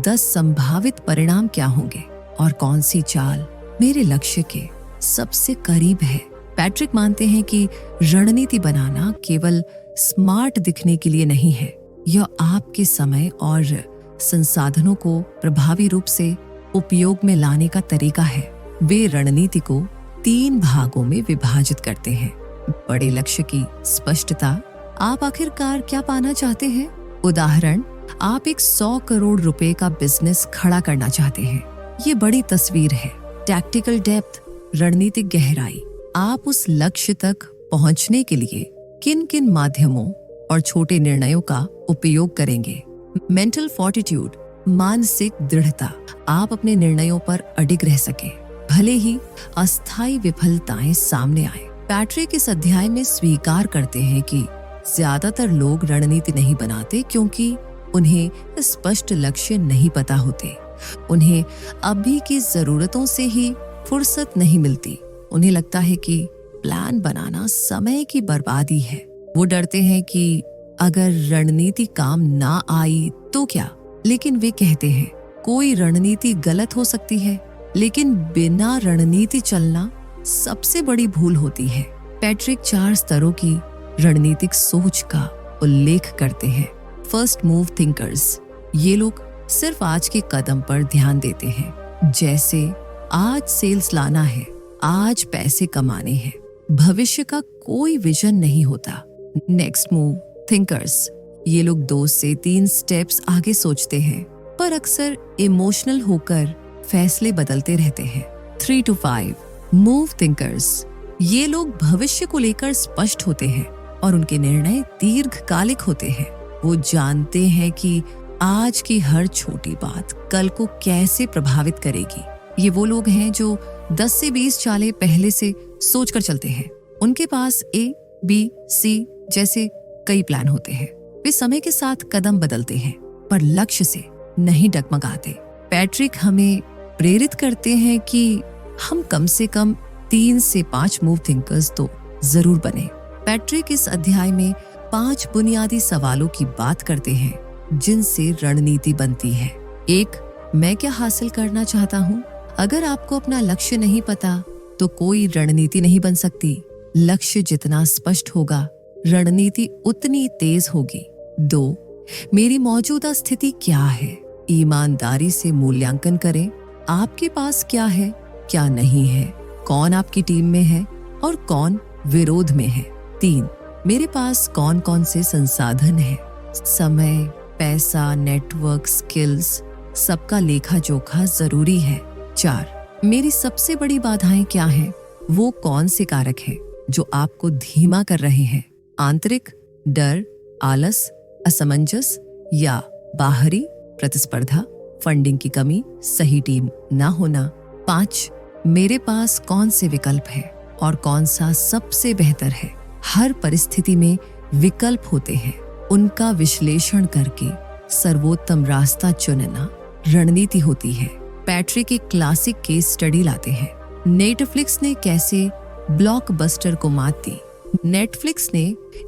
10 संभावित परिणाम क्या होंगे और कौन सी चाल मेरे लक्ष्य के सबसे करीब है। पैट्रिक मानते हैं कि रणनीति बनाना केवल स्मार्ट दिखने के लिए नहीं है, यह आपके समय और संसाधनों को प्रभावी रूप से उपयोग में लाने का तरीका है। वे रणनीति को 3 भागों में विभाजित करते हैं। बड़े लक्ष्य की स्पष्टता, आप आखिरकार क्या पाना चाहते हैं। उदाहरण, आप एक 100 करोड़ रुपए का बिजनेस खड़ा करना चाहते हैं, ये बड़ी तस्वीर है। टैक्टिकल डेप्थ, रणनीतिक गहराई, आप उस लक्ष्य तक पहुंचने के लिए किन किन माध्यमों और छोटे निर्णयों का उपयोग करेंगे। मेंटल फॉर्टिट्यूड, मानसिक दृढ़ता, आप अपने निर्णयों पर अडिग रह सके भले ही अस्थायी विफलताएं सामने आए। पैट्रिक इस अध्याय में स्वीकार करते हैं कि ज्यादातर लोग रणनीति नहीं बनाते क्योंकि उन्हें स्पष्ट लक्ष्य नहीं पता होते। उन्हें अभी की जरूरतों से ही फुर्सत नहीं मिलती। उन्हें लगता है कि प्लान बनाना समय की बर्बादी है। वो डरते हैं कि अगर रणनीति काम ना आई तो क्या, लेकिन वे कहते हैं कोई रणनीति गलत हो सकती है, लेकिन बिना रणनीति चलना सबसे बड़ी भूल होती है। पैट्रिक 4 स्तरों की रणनीतिक सोच का उल्लेख करते हैं। फर्स्ट मूव थिंकर्स, ये लोग सिर्फ आज के कदम पर ध्यान देते हैं, जैसे आज सेल्स लाना है, आज पैसे कमाने हैं। भविष्य का कोई विजन नहीं होता। नेक्स्ट मूव थिंकर्स, ये लोग 2 से 3 स्टेप्स आगे सोचते हैं, पर अक्सर इमोशनल होकर फैसले बदलते रहते हैं। 3 to 5 मूव थिंकर्स, ये लोग भविष्य को लेकर स्पष्ट होते हैं और उनके निर्णय दीर्घकालिक होते हैं। वो जानते हैं कि आज की हर छोटी बात कल को कैसे प्रभावित करेगी। ये वो लोग हैं जो 10 से 20 चालें पहले से सोचकर चलते हैं। उनके पास A, B, C जैसे कई प्लान होते हैं। वे समय के साथ कदम बदलते हैं, पर लक्ष्य से नहीं डगमगाते। पैट्रिक हमें प्रेरित करते हैं कि हम कम से कम 3 से 5 मूव थिंकर्स तो जरूर बने। पैट्रिक इस अध्याय में 5 बुनियादी सवालों की बात करते हैं जिनसे रणनीति बनती है। 1, मैं क्या हासिल करना चाहता हूँ? अगर आपको अपना लक्ष्य नहीं पता तो कोई रणनीति नहीं बन सकती। लक्ष्य जितना स्पष्ट होगा, रणनीति उतनी तेज होगी। 2, मेरी मौजूदा स्थिति क्या है? ईमानदारी से मूल्यांकन करें। आपके पास क्या है, क्या नहीं है, कौन आपकी टीम में है और कौन विरोध में है। 3, मेरे पास कौन कौन से संसाधन हैं? समय, पैसा, नेटवर्क, स्किल्स, सबका लेखा जोखा जरूरी है। 4, मेरी सबसे बड़ी बाधाएं क्या हैं? वो कौन से कारक हैं जो आपको धीमा कर रहे हैं? आंतरिक डर, आलस, असमंजस या बाहरी प्रतिस्पर्धा, फंडिंग की कमी, सही टीम ना होना। 5, मेरे पास कौन से विकल्प हैं और कौन सा सबसे बेहतर है? हर परिस्थिति में विकल्प होते हैं, उनका विश्लेषण करके सर्वोत्तम रास्ता चुनना रणनीति होती है। पैट्रिक एक क्लासिक केस स्टडी लाते हैं। नेटफ्लिक्स ने कैसे ब्लॉकबस्टर को मात दी। नेटफ्लिक्स ने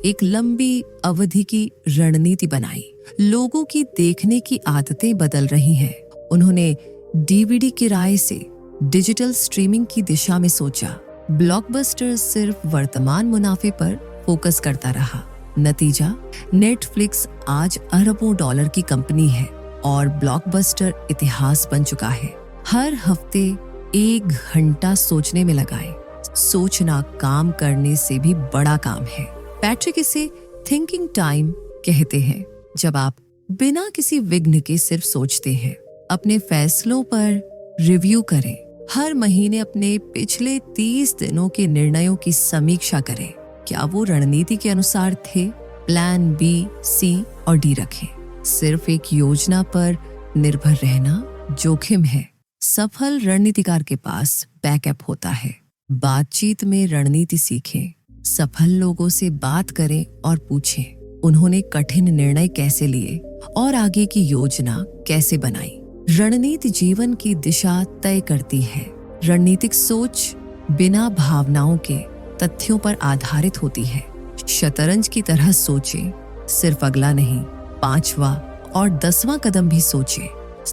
एक लंबी अवधि की रणनीति बनाई। लोगों की देखने की आदतें बदल रही हैं। उन्होंने डीवीडी किराए से डिजिटल स्ट्रीमिंग की दिशा में सोचा। ब्लॉकबस्टर सिर्फ वर्तमान मुनाफे पर फोकस करता रहा। नतीजा, नेटफ्लिक्स आज अरबों डॉलर की कंपनी है और ब्लॉकबस्टर इतिहास बन चुका है। हर हफ्ते 1 घंटा सोचने में लगाएं। सोचना काम करने से भी बड़ा काम है। पैट्रिक इसे थिंकिंग टाइम कहते हैं, जब आप बिना किसी विघ्न के सिर्फ सोचते हैं। अपने फैसलों पर रिव्यू करें। हर महीने अपने पिछले 30 दिनों के निर्णयों की समीक्षा करें। क्या वो रणनीति के अनुसार थे? प्लान B, C और D रखें। सिर्फ एक योजना पर निर्भर रहना जोखिम है। सफल रणनीतिकार के पास बैकअप होता है। बातचीत में रणनीति सीखें। सफल लोगों से बात करें और पूछें उन्होंने कठिन निर्णय कैसे लिए और आगे की योजना कैसे बनाई। रणनीति जीवन की दिशा तय करती है। रणनीतिक सोच बिना भावनाओं के तथ्यों पर आधारित होती है। शतरंज की तरह सोचें, सिर्फ अगला नहीं, 5वां और 10वां कदम भी सोचें।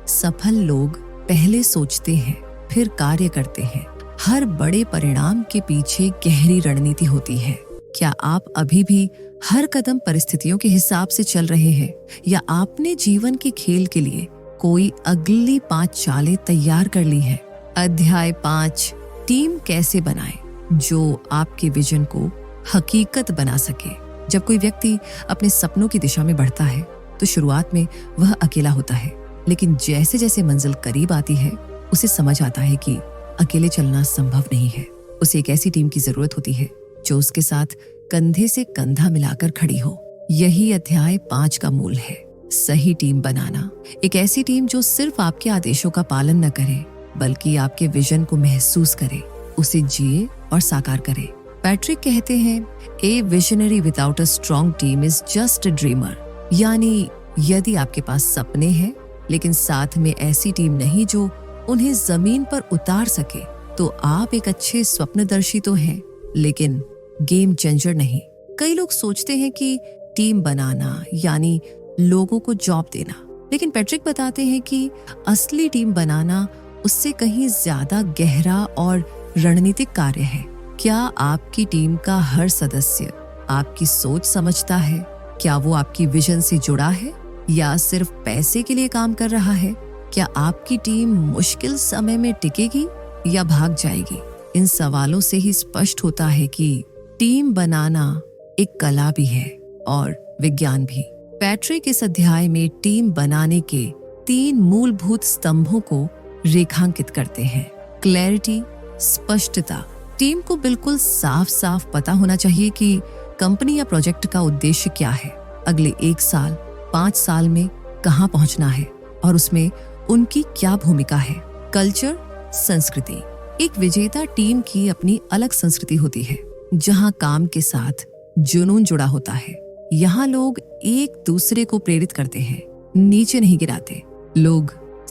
सफल लोग पहले सोचते हैं, फिर कार्य करते हैं। हर बड़े परिणाम के पीछे गहरी रणनीति होती है। क्या आप अभी भी हर कदम परिस्थितियों के हिसाब से चल रहे हैं, या आपने जीवन के खेल के लिए कोई अगली 5 चालें तैयार कर ली हैं? अध्याय 5, टीम कैसे बनाएं जो आपके विजन को हकीकत बना सके। जब कोई व्यक्ति अपने सपनों की दिशा में बढ़ता है तो शुरुआत में वह अकेला होता है, लेकिन जैसे जैसे मंजिल करीब आती है उसे समझ आता है कि अकेले चलना संभव नहीं है। उसे एक ऐसी टीम की जरूरत होती है जो उसके साथ कंधे से कंधा मिलाकर खड़ी हो। यही अध्याय 5 का मूल है। सही टीम बनाना। एक ऐसी टीम जो सिर्फ आपके आदेशों का पालन न करे, बल्कि आपके विजन को महसूस करे, उसे जिए और साकार करे। पैट्रिक कहते हैं, a visionary without a strong team is just a dreamer. यानी यदि आपके पास सपने हैं लेकिन साथ में ऐसी टीम नहीं जो उन्हें जमीन पर उतार सके, तो आप एक अच्छे स्वप्नदर्शी तो हैं, लेकिन गेम चेंजर नहीं। कई लोग सोचते हैं कि टीम बनाना यानी लोगों को जॉब देना, लेकिन पैट्रिक बताते हैं कि असली टीम बनाना उससे कहीं ज्यादा गहरा और रणनीतिक कार्य है। क्या आपकी टीम का हर सदस्य आपकी सोच समझता है? क्या वो आपकी विजन से जुड़ा है या सिर्फ पैसे के लिए काम कर रहा है? क्या आपकी टीम मुश्किल समय में टिकेगी या भाग जाएगी? इन सवालों से ही स्पष्ट होता है कि टीम बनाना एक कला भी है और विज्ञान भी। पैट्रिक इस अध्याय में टीम बनाने के 3 मूलभूत स्तंभों को रेखांकित करते हैं। क्लैरिटी, स्पष्टता। टीम को बिल्कुल साफ साफ पता होना चाहिए कि कंपनी या प्रोजेक्ट का उद्देश्य क्या है, अगले 1 साल 5 साल में कहां पहुंचना है और उसमें उनकी क्या भूमिका है। कल्चर, संस्कृति। एक विजेता टीम की अपनी अलग संस्कृति होती है जहां काम के साथ जुनून जुड़ा होता है। यहाँ लोग एक दूसरे को प्रेरित करते हैं, नीचे नहीं गिराते।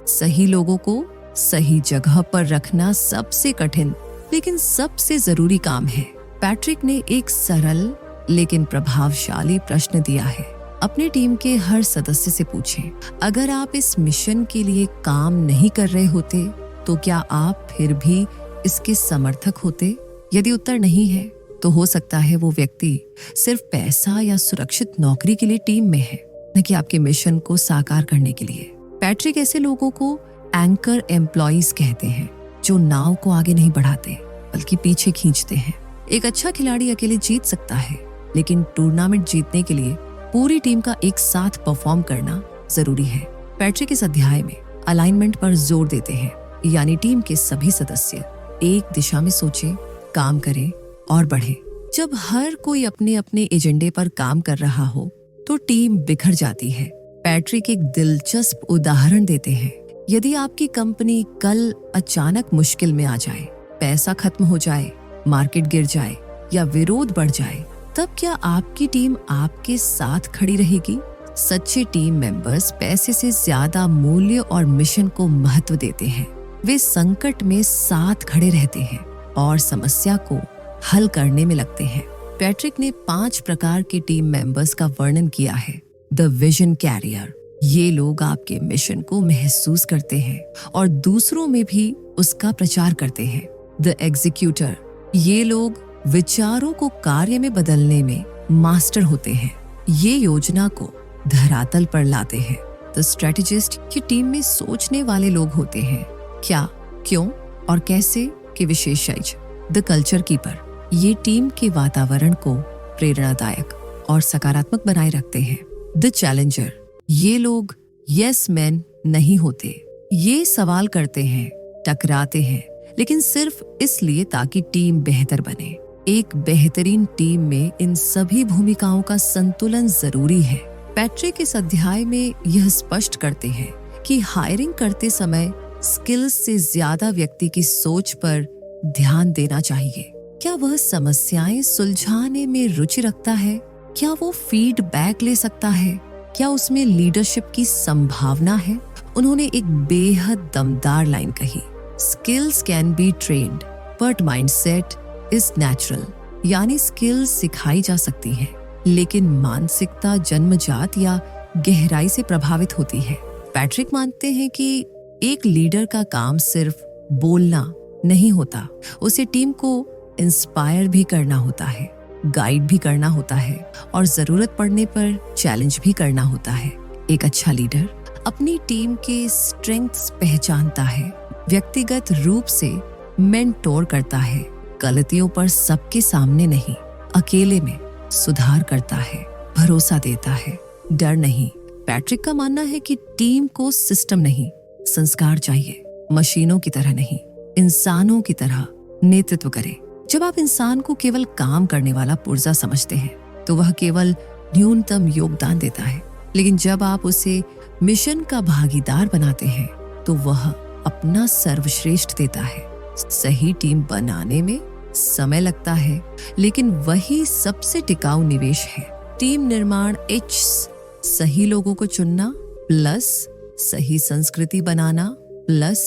सही लोगों को सही जगह पर रखना सबसे कठिन लेकिन सबसे जरूरी काम है। पैट्रिक ने एक सरल लेकिन प्रभावशाली प्रश्न दिया है। अपनी टीम के हर सदस्य से पूछें, अगर आप इस मिशन के लिए काम नहीं कर रहे होते तो क्या आप फिर भी इसके समर्थक होते? यदि उत्तर नहीं है तो हो सकता है वो व्यक्ति सिर्फ पैसा या सुरक्षित नौकरी के लिए टीम में है, न कि आपके मिशन को साकार करने के लिए। पैट्रिक ऐसे लोगों को एंकर एम्प्लॉइज कहते हैं जो नाव को आगे नहीं बढ़ाते बल्कि पीछे खींचते हैं। एक अच्छा खिलाड़ी अकेले जीत सकता है, लेकिन टूर्नामेंट जीतने के लिए पूरी टीम का एक साथ परफॉर्म करना जरूरी है। पैट्रिक इस अध्याय में अलाइनमेंट पर जोर देते हैं, यानी टीम के सभी सदस्य एक दिशा में सोचें, काम करें और बढ़े। जब हर कोई अपने अपने एजेंडे पर काम कर रहा हो तो टीम बिखर जाती है। पैट्रिक एक दिलचस्प उदाहरण देते हैं। यदि आपकी कंपनी कल अचानक मुश्किल में आ जाए, पैसा खत्म हो जाए, मार्केट गिर जाए या विरोध बढ़ जाए, तब क्या आपकी टीम आपके साथ खड़ी रहेगी? सच्चे टीम मेंबर्स पैसे से ज्यादा मूल्य और मिशन को महत्व देते हैं। वे संकट में साथ खड़े रहते हैं और समस्या को हल करने में लगते हैं। पैट्रिक ने 5 प्रकार के टीम मेंबर्स का वर्णन किया है। द विजन कैरियर, ये लोग आपके मिशन को महसूस करते हैं और दूसरों में भी उसका प्रचार करते हैं। द एग्जीक्यूटर, ये लोग विचारों को कार्य में बदलने में मास्टर होते हैं, ये योजना को धरातल पर लाते हैं। द स्ट्रेटेजिस्ट, ये टीम में सोचने वाले लोग होते हैं, क्या, क्यों और कैसे के विशेषज्ञ। द कल्चर कीपर, ये टीम के वातावरण को प्रेरणादायक और सकारात्मक बनाए रखते हैं। द चैलेंजर, ये लोग यस मैन नहीं होते, ये सवाल करते हैं, टकराते हैं, लेकिन सिर्फ इसलिए ताकि टीम बेहतर बने। एक बेहतरीन टीम में इन सभी भूमिकाओं का संतुलन जरूरी है। पैट्रिक इस अध्याय में यह स्पष्ट करते हैं कि हायरिंग करते समय स्किल्स से ज्यादा व्यक्ति की सोच पर ध्यान देना चाहिए। क्या वह समस्याएं सुलझाने में रुचि रखता है? क्या वो फीडबैक ले सकता है? क्या उसमें लीडरशिप की संभावना है? उन्होंने एक बेहद दमदार लाइन कही, skills can be trained but mindset is natural. यानी स्किल्स सिखाई जा सकती हैं, लेकिन मानसिकता जन्मजात या गहराई से प्रभावित होती है। पैट्रिक मानते हैं कि एक लीडर का काम सिर्फ बोलना नहीं होता, उसे टीम को इंस्पायर भी करना होता है, गाइड भी करना होता है और जरूरत पड़ने पर चैलेंज भी करना होता है। एक अच्छा लीडर अपनी टीम के स्ट्रेंथ्स पहचानता है, व्यक्तिगत रूप से मेंटोर करता है, गलतियों पर सबके सामने नहीं, अकेले में सुधार करता है, भरोसा देता है, डर नहीं। पैट्रिक का मानना है कि टीम को सिस्टम नहीं, संस्कार चाहिए, मशीनों की तरह नहीं, इंसानों की तरह नेतृत्व करे। जब आप इंसान को केवल काम करने वाला पुर्जा समझते हैं तो वह केवल न्यूनतम योगदान देता है, लेकिन जब आप उसे मिशन का भागीदार बनाते हैं तो वह अपना सर्वश्रेष्ठ देता है। सही टीम बनाने में समय लगता है, लेकिन वही सबसे टिकाऊ निवेश है। टीम निर्माण सही लोगों को चुनना प्लस सही संस्कृति बनाना प्लस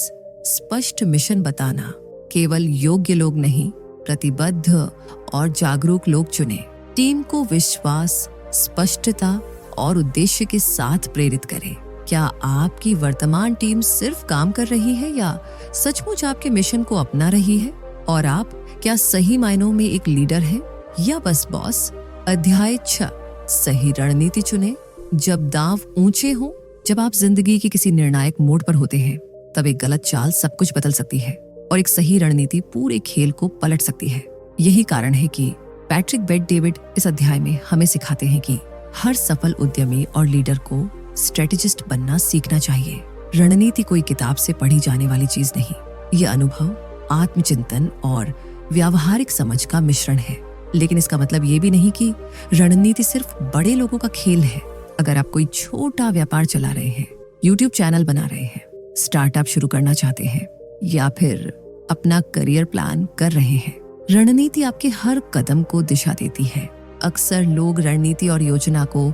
स्पष्ट मिशन बताना। केवल योग्य लोग नहीं, प्रतिबद्ध और जागरूक लोग चुनें। टीम को विश्वास, स्पष्टता और उद्देश्य के साथ प्रेरित करें। क्या आपकी वर्तमान टीम सिर्फ काम कर रही है या सचमुच आपके मिशन को अपना रही है? और आप क्या सही मायनों में एक लीडर हैं या बस बॉस? अध्याय 6, सही रणनीति चुनें। जब दांव ऊंचे हों, जब आप जिंदगी की किसी निर्णायक मोड़ पर होते हैं, तब एक गलत चाल सब कुछ बदल सकती है और एक सही रणनीति पूरे खेल को पलट सकती है। यही कारण है कि पैट्रिक बेट-डेविड इस अध्याय में हमें सिखाते हैं कि हर सफल उद्यमी और लीडर को स्ट्रेटेजिस्ट बनना सीखना चाहिए। रणनीति कोई किताब से पढ़ी जाने वाली चीज नहीं, ये अनुभव, आत्मचिंतन और व्यावहारिक समझ का मिश्रण है। लेकिन इसका मतलब ये भी नहीं कि रणनीति सिर्फ बड़े लोगों का खेल है। अगर आप कोई छोटा व्यापार चला रहे हैं, यूट्यूब चैनल बना रहे हैं, स्टार्टअप शुरू करना चाहते हैं या फिर अपना करियर प्लान कर रहे हैं, रणनीति आपके हर कदम को दिशा देती है। अक्सर लोग रणनीति और योजना को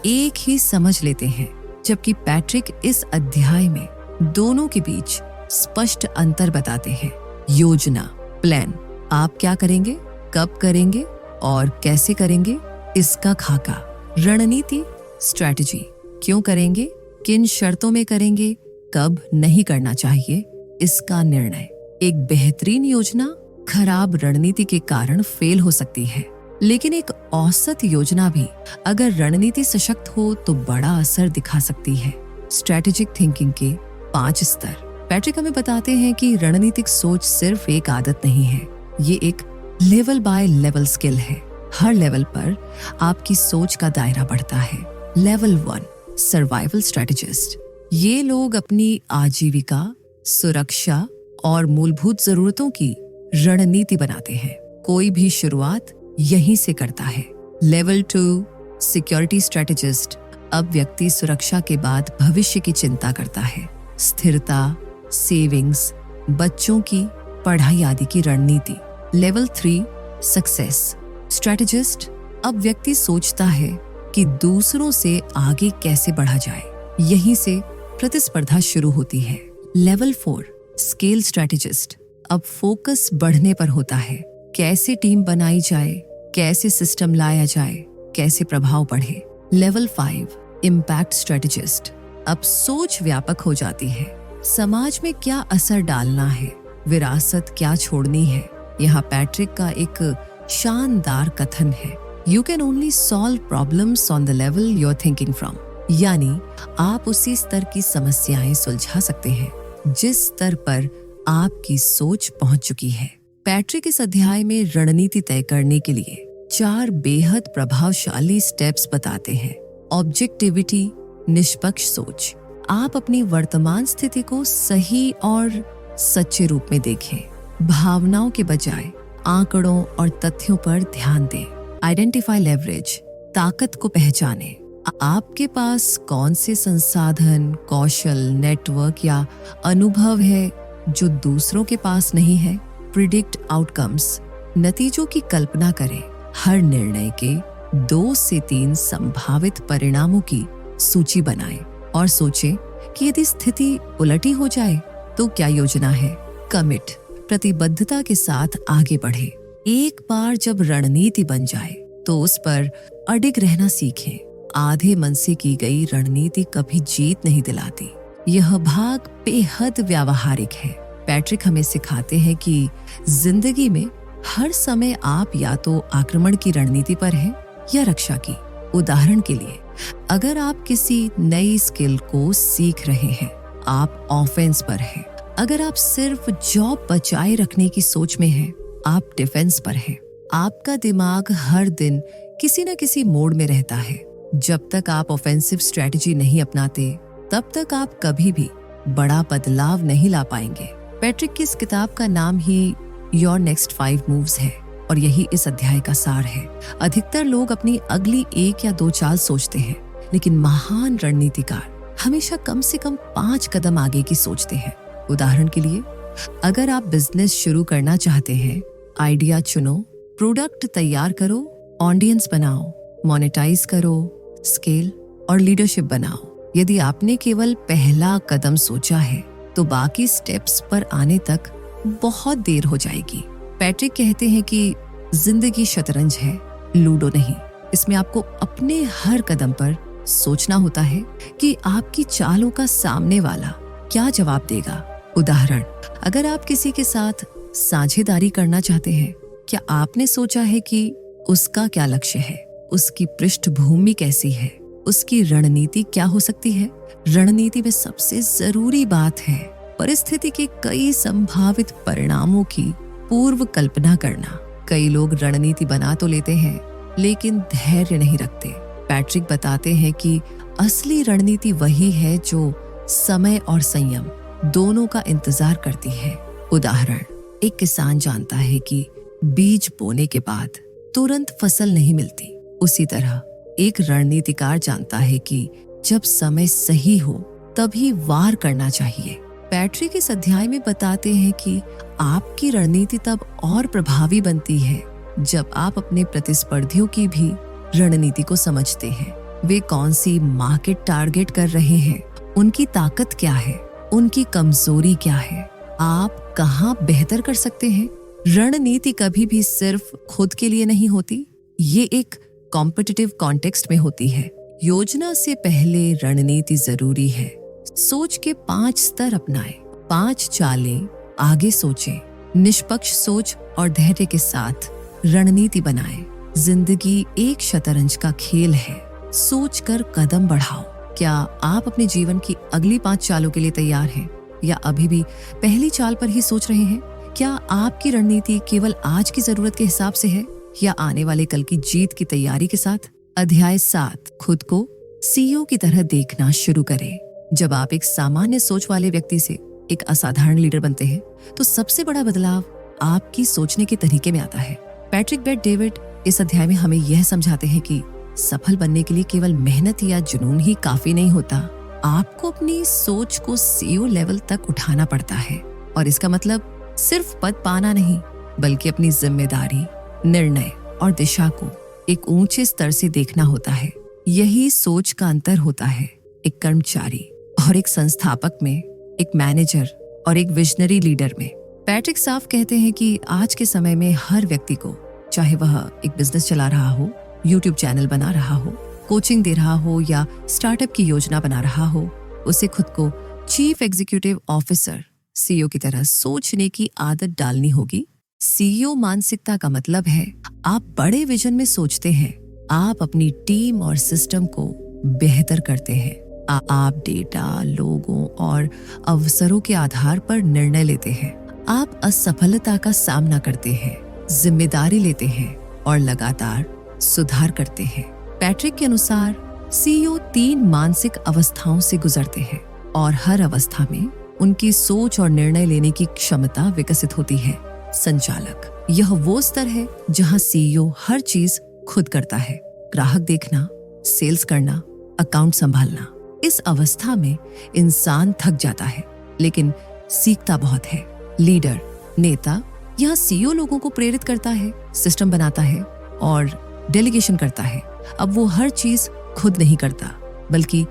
एक ही समझ लेते हैं, जबकि पैट्रिक इस अध्याय में दोनों के बीच स्पष्ट अंतर बताते हैं। योजना, प्लान, आप क्या करेंगे, कब करेंगे और कैसे करेंगे, इसका खाका। रणनीति, स्ट्रैटेजी, क्यों करेंगे, किन शर्तों में करेंगे, कब नहीं करना चाहिए, इसका निर्णय। एक बेहतरीन योजना खराब रणनीति के कारण फेल हो सकती है, लेकिन एक औसत योजना भी अगर रणनीति सशक्त हो तो बड़ा असर दिखा सकती है। स्ट्रैटेजिक थिंकिंग के 5 स्तर। पैट्रिक हमें बताते हैं कि रणनीतिक सोच सिर्फ एक आदत नहीं है, ये एक लेवल बाय लेवल स्किल है। हर लेवल पर आपकी सोच का दायरा बढ़ता है। Level 1, survival strategist. ये लोग अपनी आजीविका, सुरक्षा और मूलभूत जरूरतों की रणनीति बनाते हैं। कोई भी शुरुआत यहीं से करता है। Level 2, security strategist. अब व्यक्ति सुरक्षा के बाद भविष्य की चिंता करता है। स्थिरता, सेविंग्स, बच्चों की पढ़ाई आदि की रणनीति। Level 3, success strategist. अब व्यक्ति सोचता है कि दूसरों से आगे कैसे बढ़ा जाए। यहीं से प्रतिस्पर्धा शुरू होती है। Level 4, scale strategist. अब फोकस बढ़ने पर होता है। कैसे टीम बनाई जाए, कैसे सिस्टम लाया जाए, कैसे प्रभाव बढ़े। Level 5, impact strategist. अब सोच व्यापक हो जाती है। समाज में क्या असर डालना है, विरासत क्या छोड़नी है। यहाँ पैट्रिक का एक शानदार कथन है, you can only solve problems on the level you are thinking from. यानी आप उसी स्तर की समस्याएं सुलझा सकते हैं जिस स्तर पर आपकी सोच पहुंच चुकी है। पैट्रिक इस अध्याय में रणनीति तय करने के लिए 4 बेहद प्रभावशाली स्टेप्स बताते हैं। ऑब्जेक्टिविटी, निष्पक्ष सोच। आप अपनी वर्तमान स्थिति को सही और सच्चे रूप में देखें। भावनाओं के बजाय आंकड़ों और तथ्यों पर ध्यान दें। आइडेंटिफाई लेवरेज, ताकत को पहचानें। आपके पास कौन से संसाधन, कौशल, नेटवर्क या अनुभव है जो दूसरों के पास नहीं है। प्रिडिक्ट आउटकम्स, नतीजों की कल्पना करें। हर निर्णय के 2 से 3 संभावित परिणामों की सूची बनाएं और सोचें कि यदि स्थिति उलटी हो जाए तो क्या योजना है। कमिट, प्रतिबद्धता के साथ आगे बढ़े। एक बार जब रणनीति बन जाए तो उस पर अडिग रहना सीखें। आधे मन से की गई रणनीति कभी जीत नहीं दिलाती। यह भाग बेहद व्यावहारिक है। पैट्रिक हमें सिखाते हैं कि जिंदगी में हर समय आप या तो आक्रमण की रणनीति पर हैं या रक्षा की। उदाहरण के लिए, अगर आप किसी नई स्किल को सीख रहे हैं, आप ऑफेंस पर हैं। अगर आप सिर्फ जॉब बचाए रखने की सोच में हैं, आप डिफेंस पर हैं। आपका दिमाग हर दिन किसी न किसी मोड में रहता है। जब तक आप ऑफेंसिव स्ट्रेटजी नहीं अपनाते, तब तक आप कभी भी बड़ा बदलाव नहीं ला पाएंगे। पैट्रिक की इस किताब का नाम ही योर नेक्स्ट 5 मूव्स है और यही इस अध्याय का सार है। अधिकतर लोग अपनी अगली 1 या 2 चाल सोचते हैं, लेकिन महान रणनीतिकार हमेशा कम से कम 5 कदम आगे की सोचते हैं। उदाहरण के लिए, अगर आप बिजनेस शुरू करना चाहते हैं, आइडिया चुनो, प्रोडक्ट तैयार करो, ऑडियंस बनाओ, मोनेटाइज करो, स्केल और लीडरशिप बनाओ। यदि आपने केवल पहला कदम सोचा है तो बाकी स्टेप्स पर आने तक बहुत देर हो जाएगी। पैट्रिक कहते हैं कि जिंदगी शतरंज है, लूडो नहीं। इसमें आपको अपने हर कदम पर सोचना होता है कि आपकी चालों का सामने वाला क्या जवाब देगा। उदाहरण, अगर आप किसी के साथ साझेदारी करना चाहते हैं, क्या आपने सोचा है कि उसका क्या लक्ष्य है, उसकी पृष्ठभूमि कैसी है, उसकी रणनीति क्या हो सकती है। रणनीति में सबसे जरूरी बात है परिस्थिति के कई संभावित परिणामों की पूर्व कल्पना करना। कई लोग रणनीति बना तो लेते हैं लेकिन धैर्य नहीं रखते। पैट्रिक बताते हैं कि असली रणनीति वही है जो समय और संयम दोनों का इंतजार करती है। उदाहरण, एक किसान जानता है कि बीज बोने के बाद तुरंत फसल नहीं मिलती। उसी तरह एक रणनीतिकार जानता है कि जब समय सही हो तभी वार करना चाहिए। पैट्रिक इस अध्याय में बताते हैं कि आपकी रणनीति तब और प्रभावी बनती है जब आप अपने प्रतिस्पर्धियों की भी रणनीति को समझते हैं। वे कौन सी मार्केट टारगेट कर रहे हैं, उनकी ताकत क्या है, उनकी कमजोरी क्या है, आप कहाँ बेहतर कर सकते हैं। रणनीति कभी भी सिर्फ खुद के लिए नहीं होती, ये एक कॉम्पिटिटिव कॉन्टेक्स्ट में होती है। योजना से पहले रणनीति जरूरी है। सोच के 5 स्तर अपनाएं, 5 चालें आगे सोचें, निष्पक्ष सोच और धैर्य के साथ रणनीति बनाएं। जिंदगी एक शतरंज का खेल है, सोचकर कदम बढ़ाओ। क्या आप अपने जीवन की अगली 5 चालों के लिए तैयार हैं या अभी भी पहली चाल पर ही सोच रहे हैं? क्या आपकी रणनीति केवल आज की जरूरत के हिसाब से है या आने वाले कल की जीत की तैयारी के साथ? अध्याय 7, खुद को सीईओ की तरह देखना शुरू करें। जब आप एक सामान्य सोच वाले व्यक्ति से एक असाधारण लीडर बनते हैं तो सबसे बड़ा बदलाव आपकी सोचने के तरीके में आता है। पैट्रिक बेट डेविड इस अध्याय में हमें यह समझाते हैं कि सफल बनने के लिए केवल मेहनत या जुनून ही काफी नहीं होता। आपको अपनी सोच को सीईओ लेवल तक उठाना पड़ता है और इसका मतलब सिर्फ पद पाना नहीं, बल्कि अपनी जिम्मेदारी, निर्णय और दिशा को एक ऊंचे स्तर से देखना होता है। यही सोच का अंतर होता है एक कर्मचारी और एक संस्थापक में, एक मैनेजर और एक विजनरी लीडर में। पैट्रिक साफ कहते हैं कि आज के समय में हर व्यक्ति को, चाहे वह एक बिजनेस चला रहा हो, यूट्यूब चैनल बना रहा हो, कोचिंग दे रहा हो या स्टार्टअप की योजना बना रहा हो, उसे खुद को चीफ एग्जीक्यूटिव ऑफिसर, सीईओ की तरह सोचने की आदत डालनी होगी। सीईओ मानसिकता का मतलब है आप बड़े विजन में सोचते हैं, आप अपनी टीम और सिस्टम को बेहतर करते हैं, आप डेटा, लोगों और अवसरों के आधार पर निर्णय लेते हैं, आप असफलता का सामना करते हैं, जिम्मेदारी लेते हैं और लगातार सुधार करते हैं। पैट्रिक के अनुसार सीईओ 3 मानसिक अवस्थाओं से गुजरते हैं और हर अवस्था में उनकी सोच और निर्णय लेने की क्षमता विकसित होती है। संचालक, यह वो स्तर है जहां सीईओ हर चीज खुद करता है, ग्राहक देखना, सेल्स करना, अकाउंट संभालना। इस अवस्था में इंसान थक जाता है लेकिन सीखता बहुत है। लीडर, नेता, यह सीईओ लोगों को प्रेरित करता है, सिस्टम बनाता है और डेलीगेशन करता है। अब वो हर चीज खुद नहीं करता बल्कि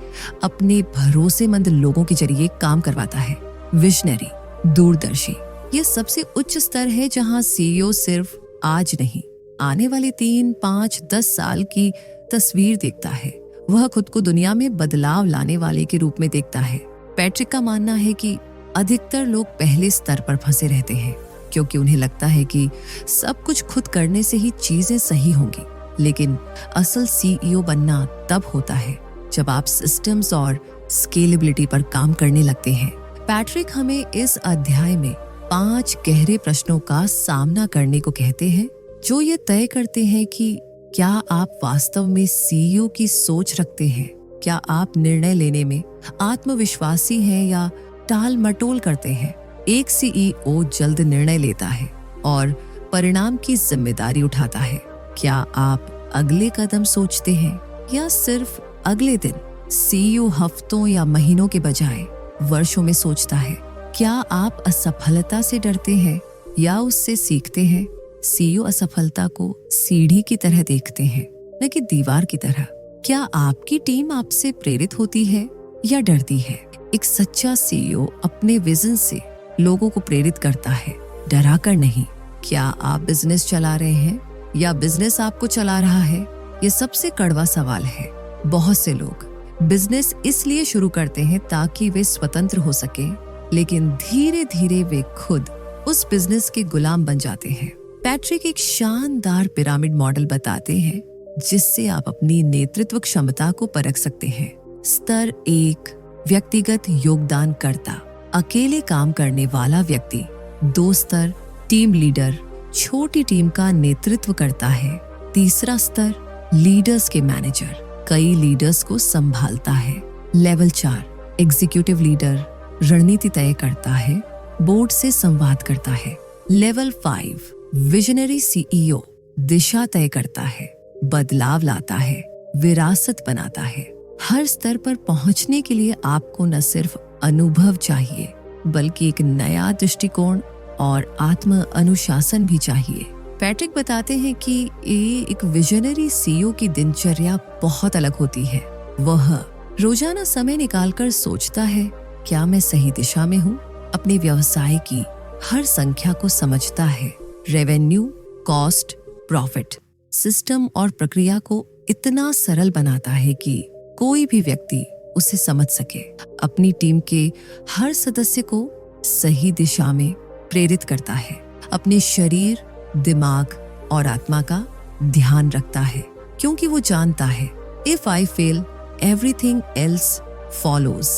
अपने भरोसेमंद लोगों के जरिए काम करवाता है। विजनरी, दूरदर्शी, यह सबसे उच्च स्तर है जहां सीईओ सिर्फ आज नहीं, आने वाले 3, 5, 10 साल की तस्वीर देखता है। वह खुद को दुनिया में बदलाव लाने वाले के रूप में देखता है। पैट्रिक का मानना है कि अधिकतर लोग पहले स्तर पर फंसे रहते हैं क्योंकि उन्हें लगता है कि सब कुछ खुद करने से ही चीजें सही होंगी। लेकिन असल सीईओ बनना तब होता है जब आप सिस्टम्स और स्केलेबिलिटी पर काम करने लगते हैं। पैट्रिक हमें इस अध्याय में 5 गहरे प्रश्नों का सामना करने को कहते हैं जो ये तय करते हैं कि क्या आप वास्तव में सीईओ की सोच रखते हैं, क्या आप निर्णय लेने में आत्मविश्वासी हैं या टाल मटोल करते हैं। एक सीईओ जल्द निर्णय लेता है और परिणाम की जिम्मेदारी उठाता है। क्या आप अगले कदम सोचते हैं या सिर्फ अगले दिन? सीईओ हफ्तों या महीनों के बजाय वर्षों में सोचता है। क्या आप असफलता से डरते हैं या उससे सीखते हैं? सीईओ असफलता को सीढ़ी की तरह देखते हैं, न कि दीवार की तरह। क्या आपकी टीम आपसे प्रेरित होती है या डरती है? एक सच्चा सीईओ अपने विजन से लोगों को प्रेरित करता है, डराकर नहीं। क्या आप बिजनेस चला रहे हैं या बिजनेस आपको चला रहा है? ये सबसे कड़वा सवाल है। बहुत से लोग बिजनेस इसलिए शुरू करते हैं ताकि वे स्वतंत्र हो सकें, लेकिन धीरे धीरे वे खुद उस बिजनेस के गुलाम बन जाते हैं। पैट्रिक एक शानदार पिरामिड मॉडल बताते हैं जिससे आप अपनी नेतृत्व क्षमता को परख सकते हैं। स्तर 1, व्यक्तिगत योगदानकर्ता, अकेले काम करने वाला व्यक्ति। 2 स्तर, टीम लीडर, छोटी टीम का नेतृत्व करता है। 3रा स्तर, लीडर्स के मैनेजर, कई लीडर्स को संभालता है। लेवल 4, एग्जीक्यूटिव लीडर, रणनीति तय करता है, बोर्ड से संवाद करता है। लेवल 5, विजनरी सीईओ, दिशा तय करता है, बदलाव लाता है, विरासत बनाता है। हर स्तर पर पहुंचने के लिए आपको न सिर्फ अनुभव चाहिए बल्कि एक नया दृष्टिकोण और आत्म अनुशासन भी चाहिए। पैट्रिक बताते हैं कि एक विजनरी सीईओ की दिनचर्या बहुत अलग होती है। वह रोजाना समय निकालकर सोचता है, क्या मैं सही दिशा में हूँ? अपने व्यवसाय की हर संख्या को समझता है, रेवेन्यू, कॉस्ट, प्रॉफिट, सिस्टम और प्रक्रिया को इतना सरल बनाता है कि कोई भी व्यक्ति उसे समझ सके। अपनी टीम के हर सदस्य को सही दिशा में प्रेरित करता है, अपने शरीर, दिमाग और आत्मा का ध्यान रखता है, क्योंकि वो जानता है if I fail everything else follows.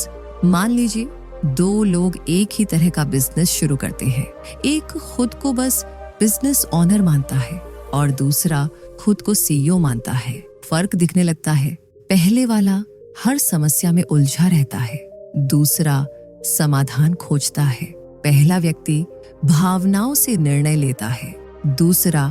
मान लीजिए 2 लोग एक ही तरह का बिजनेस शुरू करते हैं। एक खुद को बस बिजनेस ऑनर मानता है और दूसरा खुद को सीईओ मानता है। फर्क दिखने लगता है। पहले वाला हर समस्या में उलझा रहता है, दूसरा समाधान खोजता है। पहला व्यक्ति भावनाओं से निर्णय लेता है, दूसरा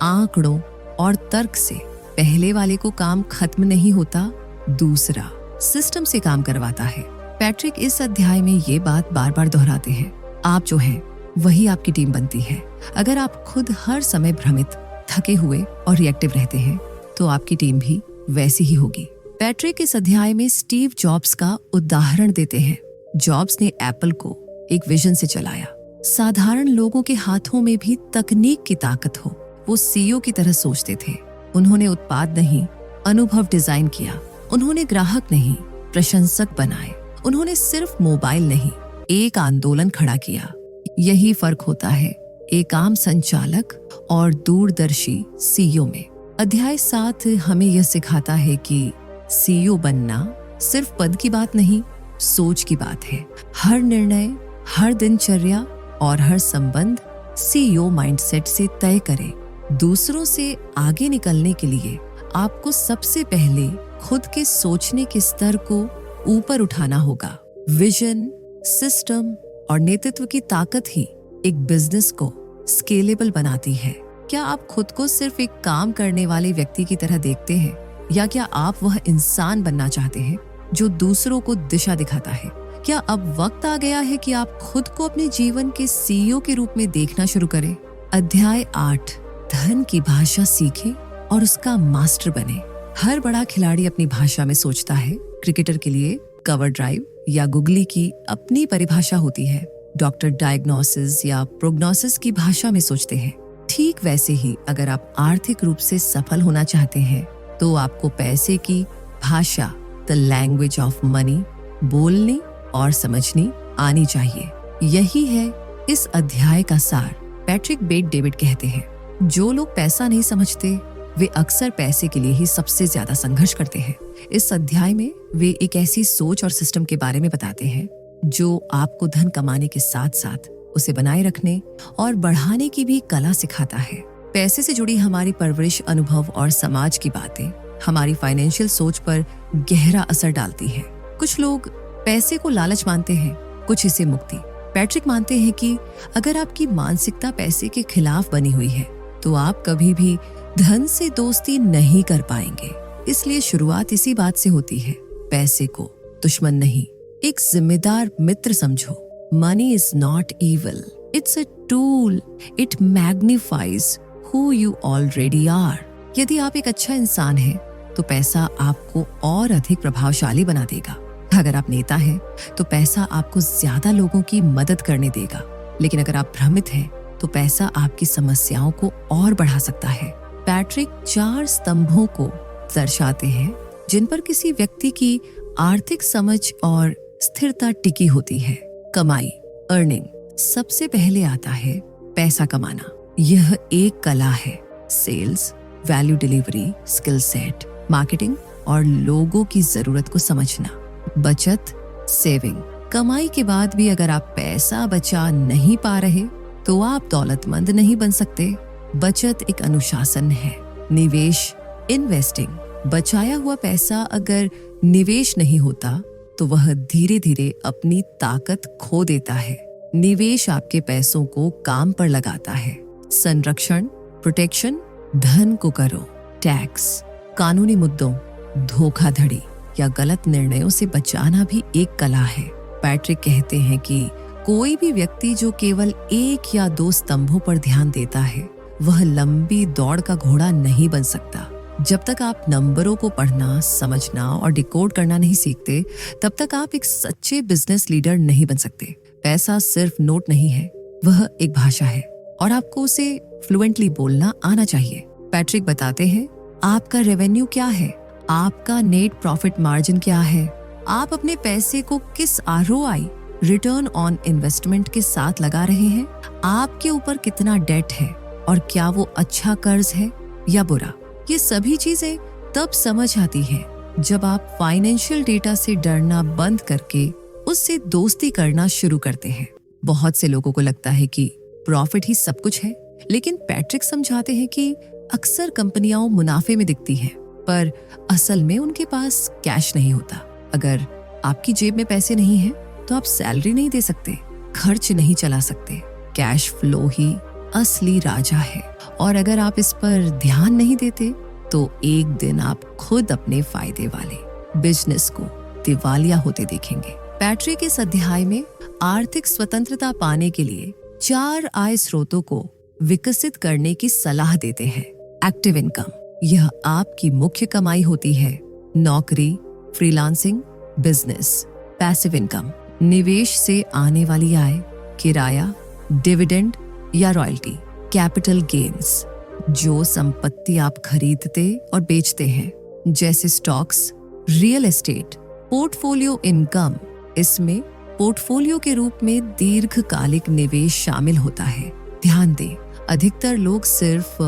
आंकड़ों और तर्क से। पहले वाले को काम खत्म नहीं होता, दूसरा सिस्टम से काम करवाता है। पैट्रिक इस अध्याय में ये बात बार बार दोहराते हैं, आप जो हैं वही आपकी टीम बनती है। अगर आप खुद हर समय भ्रमित, थके हुए और रिएक्टिव रहते हैं तो आपकी टीम भी वैसी ही होगी। पैट्रिक इस अध्याय में स्टीव जॉब्स का उदाहरण देते हैं। जॉब्स ने एप्पल को एक विजन से चलाया, साधारण लोगों के हाथों में भी तकनीक की ताकत हो। वो सीईओ की तरह सोचते थे। उन्होंने उत्पाद नहीं, अनुभव डिजाइन किया। उन्होंने ग्राहक नहीं, प्रशंसक बनाए। उन्होंने सिर्फ मोबाइल नहीं, एक आंदोलन खड़ा किया। यही फर्क होता है एक आम संचालक और दूरदर्शी सीईओ में। अध्याय 7 हमें यह सिखाता है कि सीईओ बनना सिर्फ पद की बात नहीं, सोच की बात है। हर निर्णय, हर दिनचर्या और हर संबंध सीईओ माइंडसेट से तय करें। दूसरों से आगे निकलने के लिए आपको सबसे पहले खुद के सोचने के स्तर को ऊपर उठाना होगा। विजन, सिस्टम और नेतृत्व की ताकत ही एक बिजनेस को स्केलेबल बनाती है। क्या आप खुद को सिर्फ एक काम करने वाले व्यक्ति की तरह देखते हैं, या क्या आप वह इंसान बनना चाहते हैं जो दूसरों को दिशा दिखाता है? क्या अब वक्त आ गया है कि आप खुद को अपने जीवन के सीईओ के रूप में देखना शुरू करें? अध्याय 8, धन की भाषा सीखें और उसका मास्टर बने। हर बड़ा खिलाड़ी अपनी भाषा में सोचता है। क्रिकेटर के लिए कवर ड्राइव या गुगली की अपनी परिभाषा होती है। डॉक्टर डायग्नोसिस या प्रोग्नोसिस की भाषा में सोचते हैं। ठीक वैसे ही अगर आप आर्थिक रूप से सफल होना चाहते हैं तो आपको पैसे की भाषा, द लैंग्वेज ऑफ मनी, बोलनी और समझनी आनी चाहिए। यही है इस अध्याय का सार। पैट्रिक बेट डेविड कहते हैं, जो लोग पैसा नहीं समझते वे अक्सर पैसे के लिए ही सबसे ज्यादा संघर्ष करते हैं। इस अध्याय में वे एक ऐसी सोच और सिस्टम के बारे में बताते हैं जो आपको धन कमाने के साथ साथ उसे बनाए रखने और बढ़ाने की भी कला सिखाता है। पैसे से जुड़ी हमारी परवरिश, अनुभव और समाज की बातें हमारी फाइनेंशियल सोच पर गहरा असर डालती है। कुछ लोग पैसे को लालच मानते हैं, कुछ इसे मुक्ति। पैट्रिक मानते हैं कि अगर आपकी मानसिकता पैसे के खिलाफ बनी हुई है तो आप कभी भी धन से दोस्ती नहीं कर पाएंगे। इसलिए शुरुआत इसी बात से होती है, पैसे को दुश्मन नहीं, एक जिम्मेदार मित्र समझो। Money is not evil, it's a tool, it magnifies who you already are। यदि आप एक अच्छा इंसान हैं तो पैसा आपको और अधिक प्रभावशाली बना देगा। अगर आप नेता हैं तो पैसा आपको ज्यादा लोगों की मदद करने देगा। लेकिन अगर आप भ्रमित हैं तो पैसा आपकी समस्याओं को और बढ़ा सकता है। पैट्रिक 4 स्तंभों को दर्शाते हैं जिन पर किसी व्यक्ति की आर्थिक समझ और स्थिरता टिकी होती है। कमाई, अर्निंग। सबसे पहले आता है पैसा कमाना। यह एक कला है। Sales, value delivery, skill set, marketing और लोगों की जरूरत को समझना। बचत, सेविंग। कमाई के बाद भी अगर आप पैसा बचा नहीं पा रहे तो आप दौलतमंद नहीं बन सकते। बचत एक अनुशासन है। निवेश, इन्वेस्टिंग। बचाया हुआ पैसा अगर निवेश नहीं होता तो वह धीरे धीरे अपनी ताकत खो देता है। निवेश आपके पैसों को काम पर लगाता है। संरक्षण, प्रोटेक्शन। धन को करो। टैक्स, कानूनी मुद्दों, धोखाधड़ी या गलत निर्णयों से बचाना भी एक कला है। पैट्रिक कहते हैं कि कोई भी व्यक्ति जो केवल 1 या 2 स्तंभों पर ध्यान देता है वह लंबी दौड़ का घोड़ा नहीं बन सकता। जब तक आप नंबरों को पढ़ना, समझना और डिकोड करना नहीं सीखते तब तक आप एक सच्चे बिजनेस लीडर नहीं बन सकते। पैसा सिर्फ नोट नहीं है, वह एक भाषा है और आपको उसे फ्लुएंटली बोलना आना चाहिए। पैट्रिक बताते हैं आपका रेवेन्यू क्या है, आपका नेट प्रॉफिट मार्जिन क्या है, आप अपने पैसे को किस ROI, रिटर्न ऑन इन्वेस्टमेंट के साथ लगा रहे हैं, आपके ऊपर कितना डेट है और क्या वो अच्छा कर्ज है या बुरा। ये सभी चीजें तब समझ आती हैं जब आप फाइनेंशियल डेटा से डरना बंद करके उससे दोस्ती करना शुरू करते हैं। बहुत से लोगों को लगता है कि प्रॉफिट ही सब कुछ है, लेकिन पैट्रिक समझाते हैं कि अक्सर कंपनियां मुनाफे में दिखती हैं पर असल में उनके पास कैश नहीं होता। अगर आपकी जेब में पैसे नहीं हैं तो आप सैलरी नहीं दे सकते, खर्च नहीं चला सकते। कैश फ्लो ही असली राजा है और अगर आप इस पर ध्यान नहीं देते तो एक दिन आप खुद अपने फायदे वाले बिजनेस को दिवालिया होते देखेंगे। पैट्रिक इस अध्याय में आर्थिक स्वतंत्रता पाने के लिए 4 आय स्रोतों को विकसित करने की सलाह देते हैं। एक्टिव इनकम, यह आपकी मुख्य कमाई होती है। नौकरी, फ्रीलांसिंग, बिजनेस। पैसिव इनकम, निवेश से आने वाली आय, किराया, डिविडेंड या रॉयल्टी। कैपिटल गेन्स, जो संपत्ति आप खरीदते और बेचते हैं जैसे stocks, real estate. Portfolio income, इसमें पोर्टफोलियो के रूप में दीर्घकालिक निवेश शामिल होता है। ध्यान दें, अधिकतर लोग सिर्फ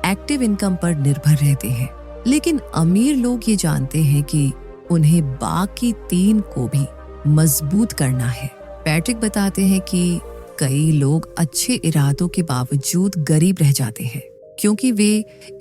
एक्टिव इनकम पर निर्भर रहते हैं, लेकिन अमीर लोग ये जानते हैं कि उन्हें बाकी 3 को भी मजबूत करना है। पैट्रिक बताते हैं कि कई लोग अच्छे इरादों के बावजूद गरीब रह जाते हैं क्योंकि वे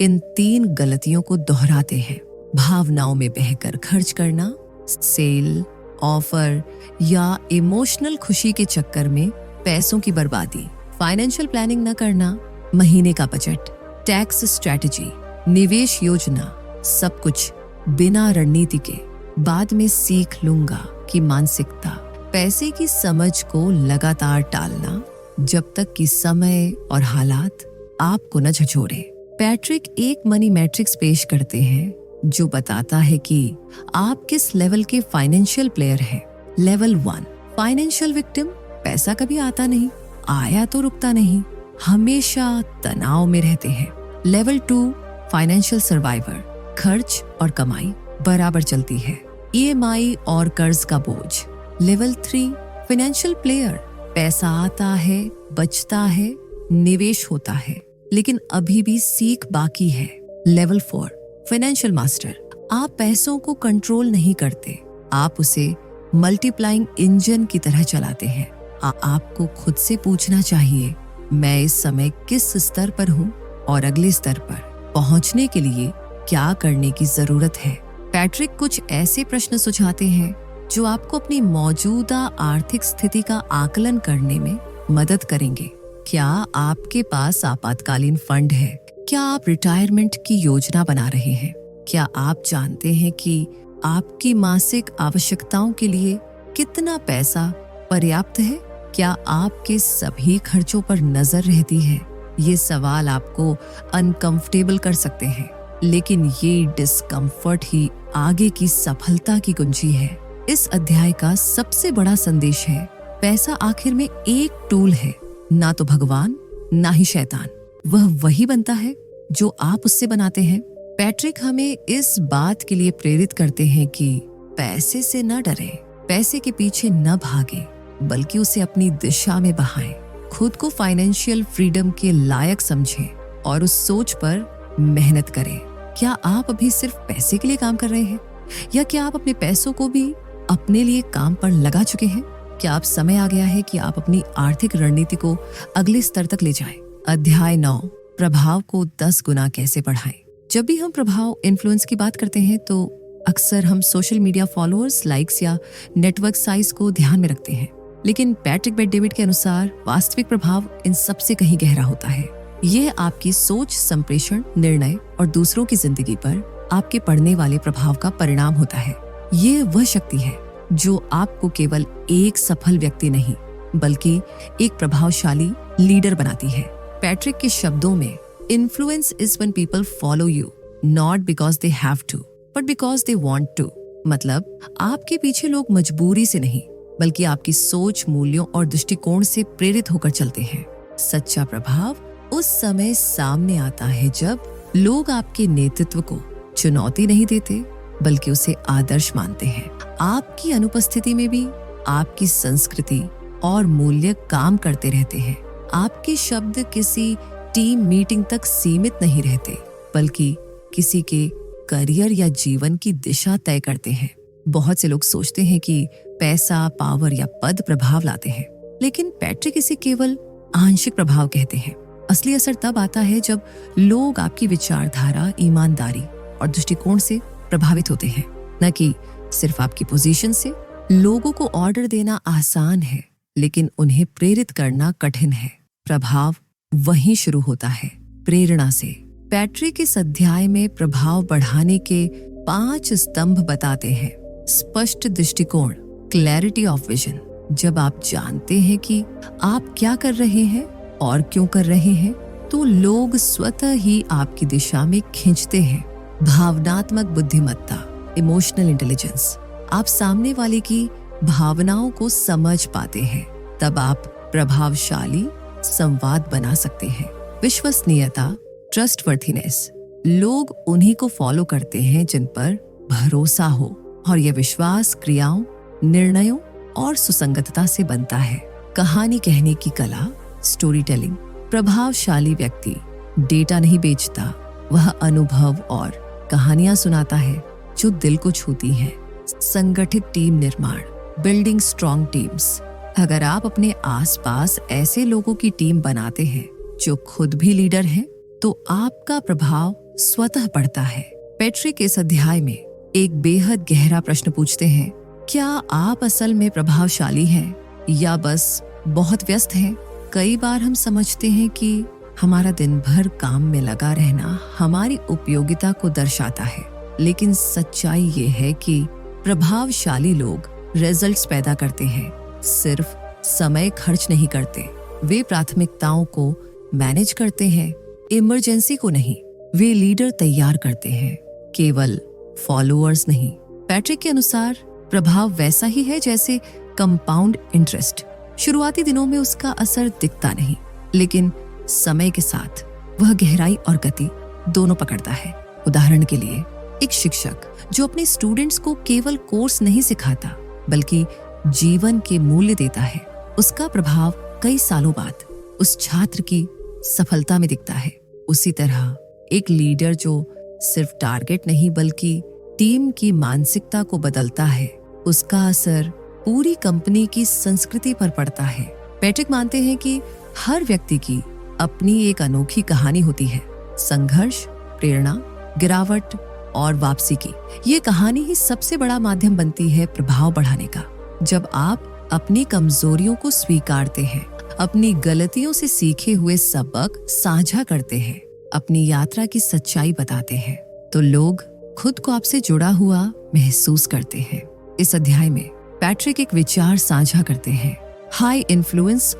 इन 3 गलतियों को दोहराते हैं। भावनाओं में बहकर खर्च करना, सेल, ऑफर या इमोशनल खुशी के चक्कर में पैसों की बर्बादी। फाइनेंशियल प्लानिंग न करना, महीने का बजट, टैक्स स्ट्रैटेजी, निवेश योजना, सब कुछ बिना रणनीति के। बाद में सीख लूंगा की मानसिकता, पैसे की समझ को लगातार टालना जब तक कि समय और हालात आपको न झकझोरे। पैट्रिक एक मनी मैट्रिक्स पेश करते हैं जो बताता है कि आप किस लेवल के फाइनेंशियल प्लेयर हैं। Level 1, financial victim. पैसा कभी आता नहीं, आया तो रुकता नहीं, हमेशा तनाव में रहते हैं। Level 2, financial survivor. खर्च और कमाई बराबर चलती है, EMI और कर्ज का बोझ। Level 3, financial player. पैसा आता है, बचता है, निवेश होता है, लेकिन अभी भी सीख बाकी है। Level 4, financial master. आप पैसों को कंट्रोल नहीं करते, आप उसे मल्टीप्लाइंग इंजन की तरह चलाते हैं। आपको खुद से पूछना चाहिए, मैं इस समय किस स्तर पर हूँ और अगले स्तर पर पहुँचने के लिए क्या करने की जरूरत है। पैट्रिक कुछ ऐसे प्रश्न सुझाते हैं जो आपको अपनी मौजूदा आर्थिक स्थिति का आकलन करने में मदद करेंगे। क्या आपके पास आपातकालीन फंड है? क्या आप रिटायरमेंट की योजना बना रहे हैं? क्या आप जानते हैं कि आपकी मासिक आवश्यकताओं के लिए कितना पैसा पर्याप्त है? क्या आपके सभी खर्चों पर नजर रहती है? ये सवाल आपको अनकंफर्टेबल कर सकते हैं, लेकिन ये डिस्कम्फर्ट ही आगे की सफलता की कुंजी है। इस अध्याय का सबसे बड़ा संदेश है, पैसा आखिर में एक टूल है, ना तो भगवान ना ही शैतान। वह वही बनता है जो आप उससे बनाते हैं। पैट्रिक हमें इस बात के लिए प्रेरित करते हैं कि पैसे से न डरें, पैसे के पीछे न भागें, बल्कि उसे अपनी दिशा में बहाएं। खुद को फाइनेंशियल फ्रीडम के लायक समझें और उस सोच पर मेहनत करें। क्या आप अभी सिर्फ पैसे के लिए काम कर रहे हैं, या क्या आप अपने पैसों को भी अपने लिए काम पर लगा चुके हैं? क्या अब समय आ गया है कि आप अपनी आर्थिक रणनीति को अगले स्तर तक ले जाएं? अध्याय 9, प्रभाव को 10 गुना कैसे बढ़ाएं। जब भी हम प्रभाव, इन्फ्लुएंस की बात करते हैं तो अक्सर हम सोशल मीडिया फॉलोअर्स, लाइक्स या नेटवर्क साइज को ध्यान में रखते हैं। लेकिन पैट्रिक बेट-डेविड के अनुसार वास्तविक प्रभाव इन सबसे कहीं गहरा होता है। यह आपकी सोच, संप्रेषण, निर्णय और दूसरों की जिंदगी पर आपके पड़ने वाले प्रभाव का परिणाम होता है। ये वह शक्ति है जो आपको केवल एक सफल व्यक्ति नहीं, बल्कि एक प्रभावशाली लीडर बनाती है। पैट्रिक के शब्दों में, influence is when people follow you not because they have to but because they want to. मतलब आपके पीछे लोग मजबूरी से नहीं, बल्कि आपकी सोच, मूल्यों और दृष्टिकोण से प्रेरित होकर चलते हैं। सच्चा प्रभाव उस समय सामने आता है जब लोग आपके नेतृत्व को चुनौती नहीं देते, बल्कि उसे आदर्श मानते हैं। आपकी अनुपस्थिति में भी आपकी संस्कृति और मूल्य काम करते रहते हैं। आपके शब्द किसी टीम मीटिंग तक सीमित नहीं रहते, बल्कि किसी के करियर या जीवन की दिशा तय करते हैं। बहुत से लोग सोचते हैं कि पैसा, पावर या पद प्रभाव लाते हैं, लेकिन पैट्रिक इसे केवल आंशिक प्रभाव कहते हैं। असली असर तब आता है जब लोग आपकी विचारधारा, ईमानदारी और दृष्टिकोण से प्रभावित होते हैं, न कि सिर्फ आपकी पोजीशन से। लोगों को ऑर्डर देना आसान है, लेकिन उन्हें प्रेरित करना कठिन है। प्रभाव वहीं शुरू होता है, प्रेरणा से। पैट्रिक इस अध्याय में प्रभाव बढ़ाने के 5 स्तंभ बताते हैं। स्पष्ट दृष्टिकोण, क्लैरिटी ऑफ विजन। जब आप जानते हैं कि आप क्या कर रहे हैं और क्यों कर रहे हैं, तो लोग स्वतः ही आपकी दिशा में खींचते हैं। भावनात्मक बुद्धिमत्ता, इमोशनल इंटेलिजेंस। आप सामने वाले की भावनाओं को समझ पाते हैं, तब आप प्रभावशाली संवाद बना सकते हैं। विश्वसनीयता, ट्रस्टवर्थीनेस। लोग उन्हीं को फॉलो करते हैं जिन पर भरोसा हो, और यह विश्वास क्रियाओं, निर्णयों और सुसंगतता से बनता है। कहानी कहने की कला, स्टोरी टेलिंग। प्रभावशाली व्यक्ति डेटा नहीं बेचता, वह अनुभव और कहानियां सुनाता है जो दिल को छूती हैं। संगठित टीम निर्माण, बिल्डिंग स्ट्रॉन्ग टीम्स। अगर आप अपने आसपास ऐसे लोगों की टीम बनाते हैं जो खुद भी लीडर हैं, तो आपका प्रभाव स्वतः बढ़ता है। पैट्रिक इस अध्याय में एक बेहद गहरा प्रश्न पूछते हैं, क्या आप असल में प्रभावशाली हैं या बस बहुत व्यस्त हैं? कई बार हम समझते हैं कि हमारा दिन भर काम में लगा रहना हमारी उपयोगिता को दर्शाता है, लेकिन सच्चाई ये है कि प्रभावशाली लोग रिजल्ट्स पैदा करते हैं, सिर्फ समय खर्च नहीं करते। वे प्राथमिकताओं को मैनेज करते हैं, इमरजेंसी को नहीं। वे लीडर तैयार करते हैं, केवल फॉलोअर्स नहीं। पैट्रिक के अनुसार प्रभाव वैसा ही है जैसे कंपाउंड इंटरेस्ट। शुरुआती दिनों में उसका असर दिखता नहीं, लेकिन समय के साथ वह गहराई और गति दोनों पकड़ता है। उदाहरण के लिए, एक शिक्षक जो अपने स्टूडेंट्स को केवल कोर्स नहीं सिखाता, बल्कि जीवन के मूल्य देता है, उसका प्रभाव कई सालों बाद उस छात्र की सफलता में दिखता है। उसी तरह एक लीडर जो सिर्फ टारगेट नहीं, बल्कि टीम की मानसिकता को बदलता है, उसका असर पूरी कंपनी की संस्कृति पर पड़ता है। पैट्रिक मानते हैं कि हर व्यक्ति की अपनी एक अनोखी कहानी होती है, संघर्ष, प्रेरणा, गिरावट और वापसी की। ये कहानी ही सबसे बड़ा माध्यम बनती है प्रभाव बढ़ाने का। जब आप अपनी कमजोरियों को स्वीकारते हैं, अपनी गलतियों से सीखे हुए सबक साझा करते हैं, अपनी यात्रा की सच्चाई बताते हैं, तो लोग खुद को आपसे जुड़ा हुआ महसूस करते हैं। इस अध्याय में पैट्रिक एक विचार साझा करते हैं, high influence,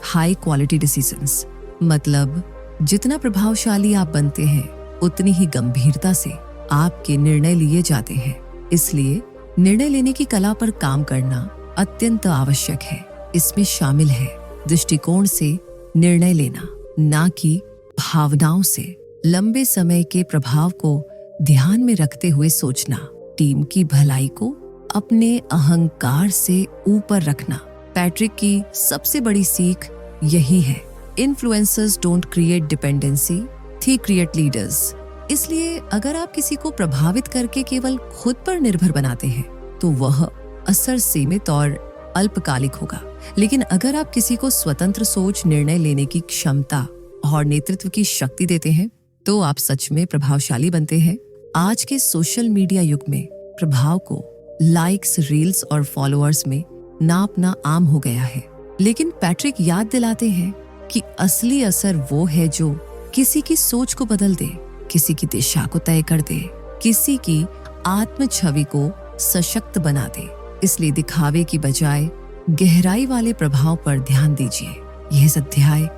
high quality decisions. मतलब जितना प्रभावशाली आप बनते हैं, उतनी ही गंभीरता से आपके निर्णय लिए जाते हैं। इसलिए निर्णय लेने की कला पर काम करना अत्यंत आवश्यक है। इसमें शामिल है दृष्टिकोण से निर्णय लेना, ना कि भावनाओं से। लंबे समय के प्रभाव को ध्यान में रखते हुए सोचना, टीम की भलाई को अपने अहंकार से ऊपर रखना। पैट्रिक की सबसे बड़ी सीख यही है, influencers don't create dependency, they create leaders. इसलिए अगर आप किसी को प्रभावित करके केवल खुद पर निर्भर बनाते हैं तो वह असर सीमित और अल्पकालिक होगा। लेकिन अगर आप किसी को स्वतंत्र सोच, निर्णय लेने की क्षमता और नेतृत्व की शक्ति देते हैं तो आप सच में प्रभावशाली बनते हैं। आज के सोशल मीडिया युग में प्रभाव को लाइक्स, रील्स और फॉलोअर्स में नापना आम हो गया है। लेकिन पैट्रिक याद दिलाते हैं कि असली असर वो है जो किसी की सोच को बदल दे, किसी की दिशा को तय कर दे, किसी की आत्म छवि को सशक्त बना दे। इसलिए दिखावे की बजाय गहराई वाले प्रभाव पर ध्यान दीजिए। यह अध्याय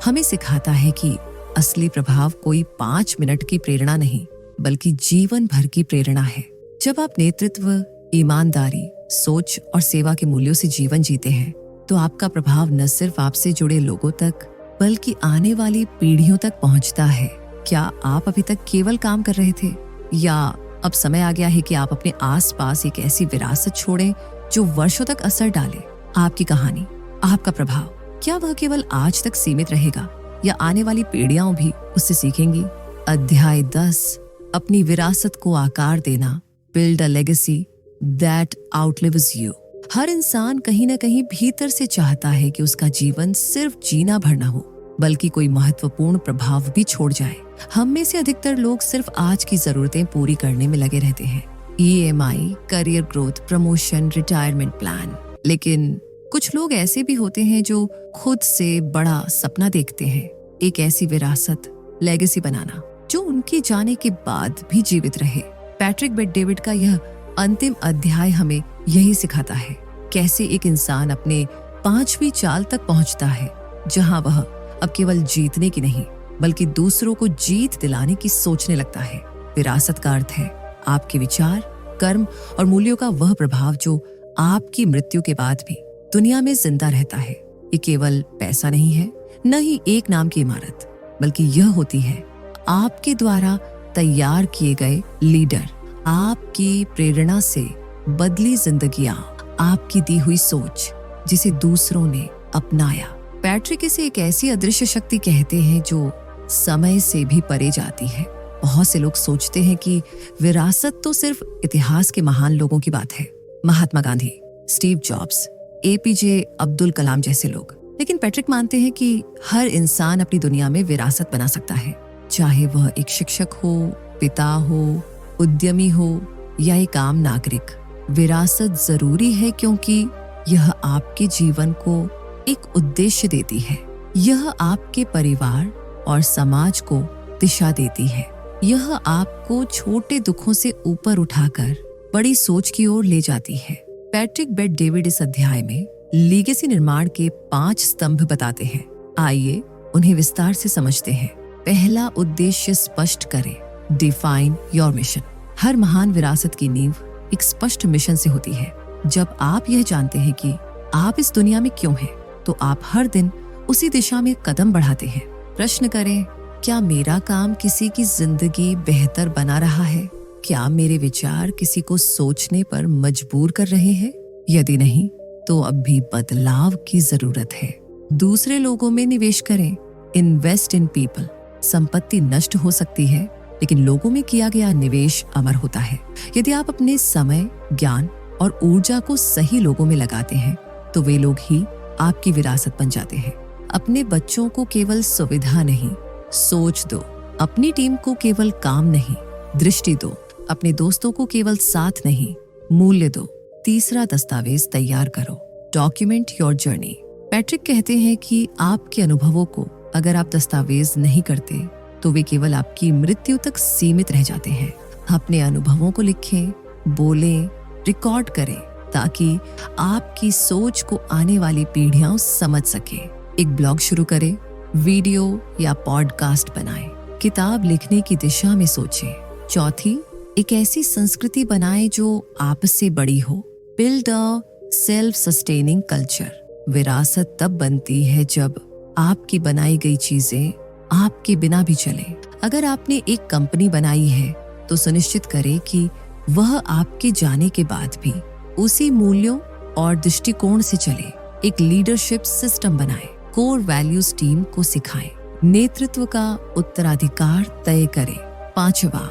हमें सिखाता है कि असली प्रभाव कोई 5 मिनट की प्रेरणा नहीं, बल्कि जीवन भर की प्रेरणा है। जब आप नेतृत्व, ईमानदारी, सोच और सेवा के मूल्यों से जीवन जीते हैं तो आपका प्रभाव न सिर्फ आपसे जुड़े लोगों तक बल्कि आने वाली पीढ़ियों तक पहुंचता है। क्या आप अभी तक केवल काम कर रहे थे, या अब समय आ गया है कि आप अपने आसपास एक ऐसी विरासत छोड़ें जो वर्षों तक असर डाले? आपकी कहानी, आपका प्रभाव, क्या वह केवल आज तक सीमित रहेगा या आने वाली पीढ़ियां भी उससे सीखेंगी? अध्याय 10, अपनी विरासत को आकार देना, build a legacy that outlives you. हर इंसान कहीं न कहीं भीतर से चाहता है कि उसका जीवन सिर्फ जीना भर न हो, बल्कि कोई महत्वपूर्ण प्रभाव भी छोड़ जाए। हम में से अधिकतर लोग सिर्फ आज की जरूरतें पूरी करने में लगे रहते हैं, EMI, career growth, promotion, retirement plan. लेकिन कुछ लोग ऐसे भी होते हैं जो खुद से बड़ा सपना देखते हैं, एक ऐसी विरासत, लेगेसी बनाना जो उनके जाने के बाद भी जीवित रहे। पैट्रिक बेट डेविड का यह अंतिम अध्याय हमें यही सिखाता है, कैसे एक इंसान अपने 5वीं चाल तक पहुंचता है, जहां वह अब केवल जीतने की नहीं बल्कि दूसरों को जीत दिलाने की सोचने लगता है। विरासत का अर्थ है आपके विचार, कर्म और मूल्यों का वह प्रभाव जो आपकी मृत्यु के बाद भी दुनिया में जिंदा रहता है। ये केवल पैसा नहीं है, न ही एक नाम की इमारत, बल्कि यह होती है आपके द्वारा तैयार किए गए लीडर, आपकी प्रेरणा से बदली जिंदगियां, आपकी दी हुई सोच जिसे दूसरों ने अपनाया। पैट्रिक इसे एक ऐसी अदृश्य शक्ति कहते हैं जो समय से भी परे जाती है। बहुत से लोग सोचते हैं कि विरासत तो सिर्फ इतिहास के महान लोगों की बात है, Mahatma Gandhi, Steve Jobs, APJ Abdul Kalam जैसे लोग। लेकिन पैट्रिक मानते हैं कि हर इंसान अपनी दुनिया में विरासत बना सकता है, चाहे वह एक शिक्षक हो, पिता हो, उद्यमी हो या एक आम नागरिक। विरासत जरूरी है क्योंकि यह आपके जीवन को एक उद्देश्य देती है। यह आपके परिवार और समाज को दिशा देती है। यह आपको छोटे दुखों से ऊपर उठाकर बड़ी सोच की ओर ले जाती है। पैट्रिक बेट डेविड इस अध्याय में लीगेसी निर्माण के 5 स्तंभ बताते हैं। आइए उन्हें विस्तार से समझते हैं। पहला उद्देश्य स्पष्ट करें, डिफाइन योर मिशन। हर महान विरासत की नींव एक स्पष्ट मिशन से होती है। जब आप यह जानते हैं कि आप इस दुनिया में क्यों हैं, तो आप हर दिन उसी दिशा में कदम बढ़ाते हैं। प्रश्न करें, क्या मेरा काम किसी की जिंदगी बेहतर बना रहा है? क्या मेरे विचार किसी को सोचने पर मजबूर कर रहे हैं? यदि नहीं, तो अब भी बदलाव की जरूरत है। दूसरे लोगों में निवेश करें, इन्वेस्ट इन पीपल। संपत्ति नष्ट हो सकती है, लेकिन लोगों में किया गया निवेश अमर होता है। यदि आप अपने समय, ज्ञान और ऊर्जा को सही लोगों में लगाते हैं, तो वे लोग ही आपकी विरासत बन जाते हैं। अपने बच्चों को केवल सुविधा नहीं, सोच दो। अपनी टीम को केवल काम नहीं, दृष्टि दो। अपने दोस्तों को केवल साथ नहीं, मूल्य दो। तीसरा दस्तावेज तैयार करो, डॉक्यूमेंट योर जर्नी। पैट्रिक कहते हैं कि आपके अनुभवों को अगर आप दस्तावेज नहीं करते तो वे केवल आपकी मृत्यु तक सीमित रह जाते हैं। अपने अनुभवों को लिखें, बोलें, रिकॉर्ड करें, ताकि आपकी सोच को आने वाली पीढ़ियां समझ सके। एक ब्लॉग शुरू करें, वीडियो या पॉडकास्ट बनाएं, किताब लिखने की दिशा में सोचें। चौथी, एक ऐसी संस्कृति बनाएं जो आपसे बड़ी हो। Build a self sustaining culture. विरासत तब बनती है जब आपकी बनाई गई चीजें आपके बिना भी चले। अगर आपने एक कंपनी बनाई है तो सुनिश्चित करें कि वह आपके जाने के बाद भी उसी मूल्यों और दृष्टिकोण से चले। एक लीडरशिप सिस्टम बनाएं, कोर वैल्यूज टीम को सिखाएं, नेतृत्व का उत्तराधिकार तय करें। 5वां,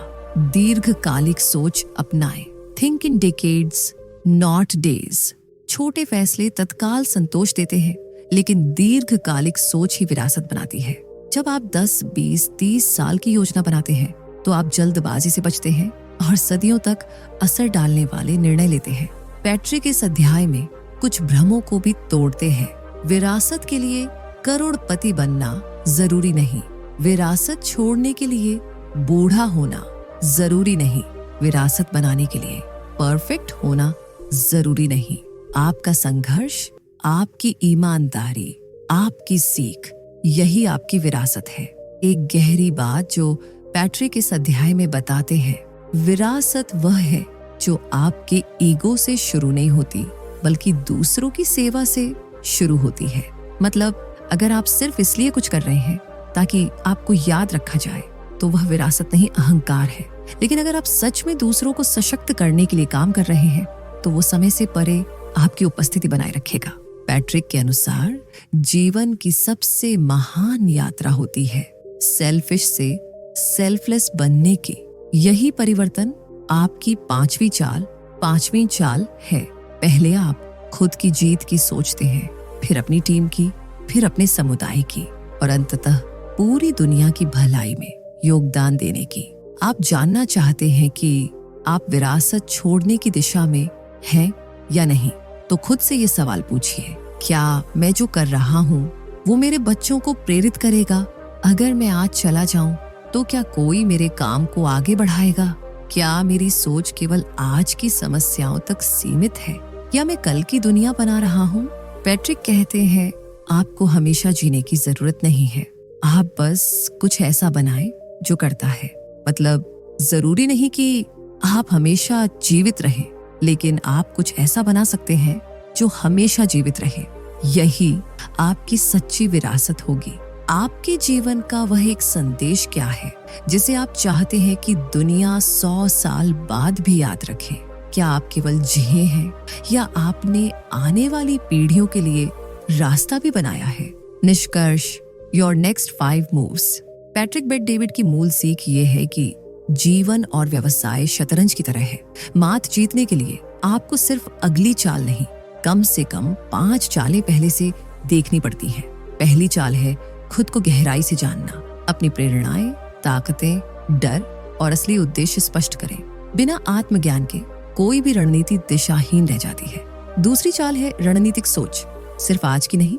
दीर्घकालिक सोच अपनाएं। Think in decades not days. छोटे फैसले तत्काल संतोष देते हैं, लेकिन दीर्घकालिक सोच ही विरासत बनाती है। जब आप 10, 20, 30 साल की योजना बनाते हैं तो आप जल्दबाजी से बचते हैं और सदियों तक असर डालने वाले निर्णय लेते हैं। पैट्रिक इस अध्याय में कुछ भ्रमों को भी तोड़ते हैं। विरासत के लिए करोड़पति बनना जरूरी नहीं, विरासत छोड़ने के लिए बूढ़ा होना जरूरी नहीं, विरासत बनाने के लिए परफेक्ट होना जरूरी नहीं। आपका संघर्ष, आपकी ईमानदारी, आपकी सीख, यही आपकी विरासत है। एक गहरी बात जो पैट्रिक इस अध्याय में बताते हैं, विरासत वह है जो आपके ईगो से शुरू नहीं होती बल्कि दूसरों की सेवा से शुरू होती है। मतलब अगर आप सिर्फ इसलिए कुछ कर रहे हैं ताकि आपको याद रखा जाए तो वह विरासत नहीं, अहंकार है। लेकिन अगर आप सच में दूसरों को सशक्त करने के लिए काम कर रहे हैं तो वो समय से परे आपकी उपस्थिति बनाए रखेगा। पैट्रिक के अनुसार जीवन की सबसे महान यात्रा होती है सेल्फिश से सेल्फलेस बनने की। यही परिवर्तन आपकी पांचवी चाल है। पहले आप खुद की जीत की सोचते हैं, फिर अपनी टीम की, फिर अपने समुदाय की और अंततः पूरी दुनिया की भलाई में योगदान देने की। आप जानना चाहते हैं कि आप विरासत छोड़ने की दिशा में हैं या नहीं, तो खुद से ये सवाल पूछिए, क्या मैं जो कर रहा हूँ वो मेरे बच्चों को प्रेरित करेगा? अगर मैं आज चला जाऊं तो क्या कोई मेरे काम को आगे बढ़ाएगा? क्या मेरी सोच केवल आज की समस्याओं तक सीमित है या मैं कल की दुनिया बना रहा हूँ? पैट्रिक कहते हैं, आपको हमेशा जीने की जरूरत नहीं है, आप बस कुछ ऐसा बनाएं जो करता है। मतलब जरूरी नहीं कि आप हमेशा जीवित रहें, लेकिन आप कुछ ऐसा बना सकते हैं जो हमेशा जीवित रहे। यही आपकी सच्ची विरासत होगी। आपके जीवन का वह एक संदेश क्या है जिसे आप चाहते हैं कि दुनिया 100 साल बाद भी याद रखे? क्या आप केवल जिए हैं या आपने आने वाली पीढ़ियों के लिए रास्ता भी बनाया है? निष्कर्ष, your next 5 moves. Patrick Bet David की मूल सीख ये है कि जीवन और व्यवसाय शतरंज की तरह है। मात जीतने के लिए आपको सिर्फ अगली चाल नहीं, कम से कम 5 चालें पहले से देखनी पड़ती हैं। पहली चाल है खुद को गहराई से जानना, अपनी प्रेरणाएं, ताकतें, डर और असली उद्देश्य स्पष्ट करें। बिना आत्मज्ञान के कोई भी रणनीति दिशाहीन रह जाती है। दूसरी चाल है रणनीतिक सोच, सिर्फ आज की नहीं,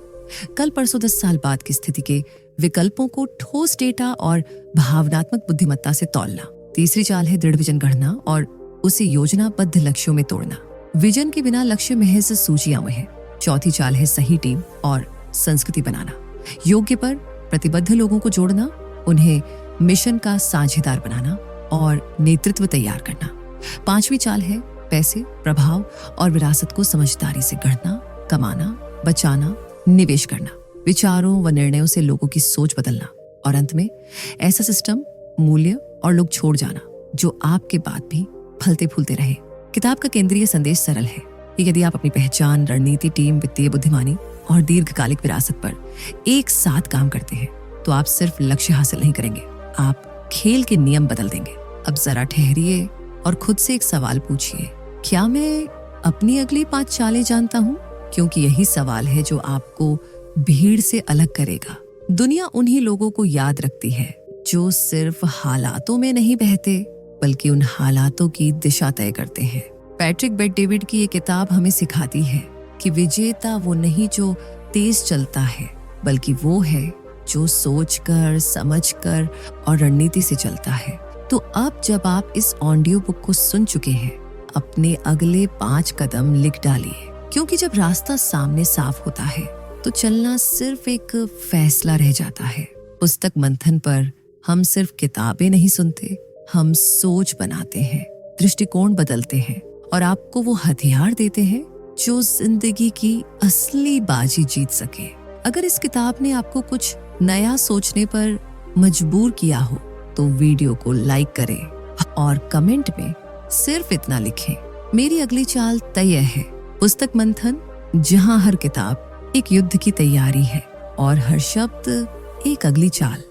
कल परसों 10 साल बाद की स्थिति के विकल्पों को ठोस डेटा और भावनात्मक बुद्धिमत्ता से तौलना। तीसरी चाल है दृढ़ विजन गढ़ना और उसे योजनाबद्ध लक्ष्यों में तोड़ना। विजन के बिना लक्ष्य महज सूचियां में है। चौथी चाल है सही टीम और संस्कृति बनाना, योग्य पर प्रतिबद्ध लोगों को जोड़ना, उन्हें मिशन का साझेदार बनाना और नेतृत्व तैयार करना। पांचवी चाल है पैसे, प्रभाव और विरासत को समझदारी से गढ़ना, कमाना, बचाना, निवेश करना, विचारों व निर्णयों से लोगों की सोच बदलना और अंत में ऐसा सिस्टम, मूल्य और लोग छोड़ जाना जो आपके बाद भी फलते फूलते रहे। किताब का केंद्रीय संदेश सरल है कि यदि आप अपनी पहचान, रणनीति, टीम, वित्तीय बुद्धिमानी और दीर्घकालिक विरासत पर एक साथ काम करते हैं तो आप सिर्फ लक्ष्य हासिल नहीं करेंगे, आप खेल के नियम बदल देंगे। अब जरा ठहरिए और खुद से एक सवाल पूछिए, क्या मैं अपनी अगली 5 चालें जानता हूँ? क्योंकि यही सवाल है जो आपको भीड़ से अलग करेगा। दुनिया उन्हीं लोगों को याद रखती है जो सिर्फ हालातों में नहीं बहते बल्कि उन हालातों की दिशा तय करते हैं। पैट्रिक बेट डेविड की ये किताब हमें सिखाती है कि विजेता वो नहीं जो तेज चलता है, बल्कि वो है जो सोचकर, समझकर और रणनीति से चलता है। तो अब जब आप इस ऑडियो बुक को सुन चुके हैं, अपने अगले 5 कदम लिख डालिए, क्योंकि जब रास्ता सामने साफ होता है तो चलना सिर्फ एक फैसला रह जाता है। पुस्तक मंथन पर हम सिर्फ किताबें नहीं सुनते, हम सोच बनाते हैं, दृष्टिकोण बदलते हैं और आपको वो हथियार देते हैं जो जिंदगी की असली बाजी जीत सके। अगर इस किताब ने आपको कुछ नया सोचने पर मजबूर किया हो तो वीडियो को लाइक करें और कमेंट में सिर्फ इतना लिखें, मेरी अगली चाल तय है। पुस्तक मंथन, जहां हर किताब एक युद्ध की तैयारी है और हर शब्द एक अगली चाल।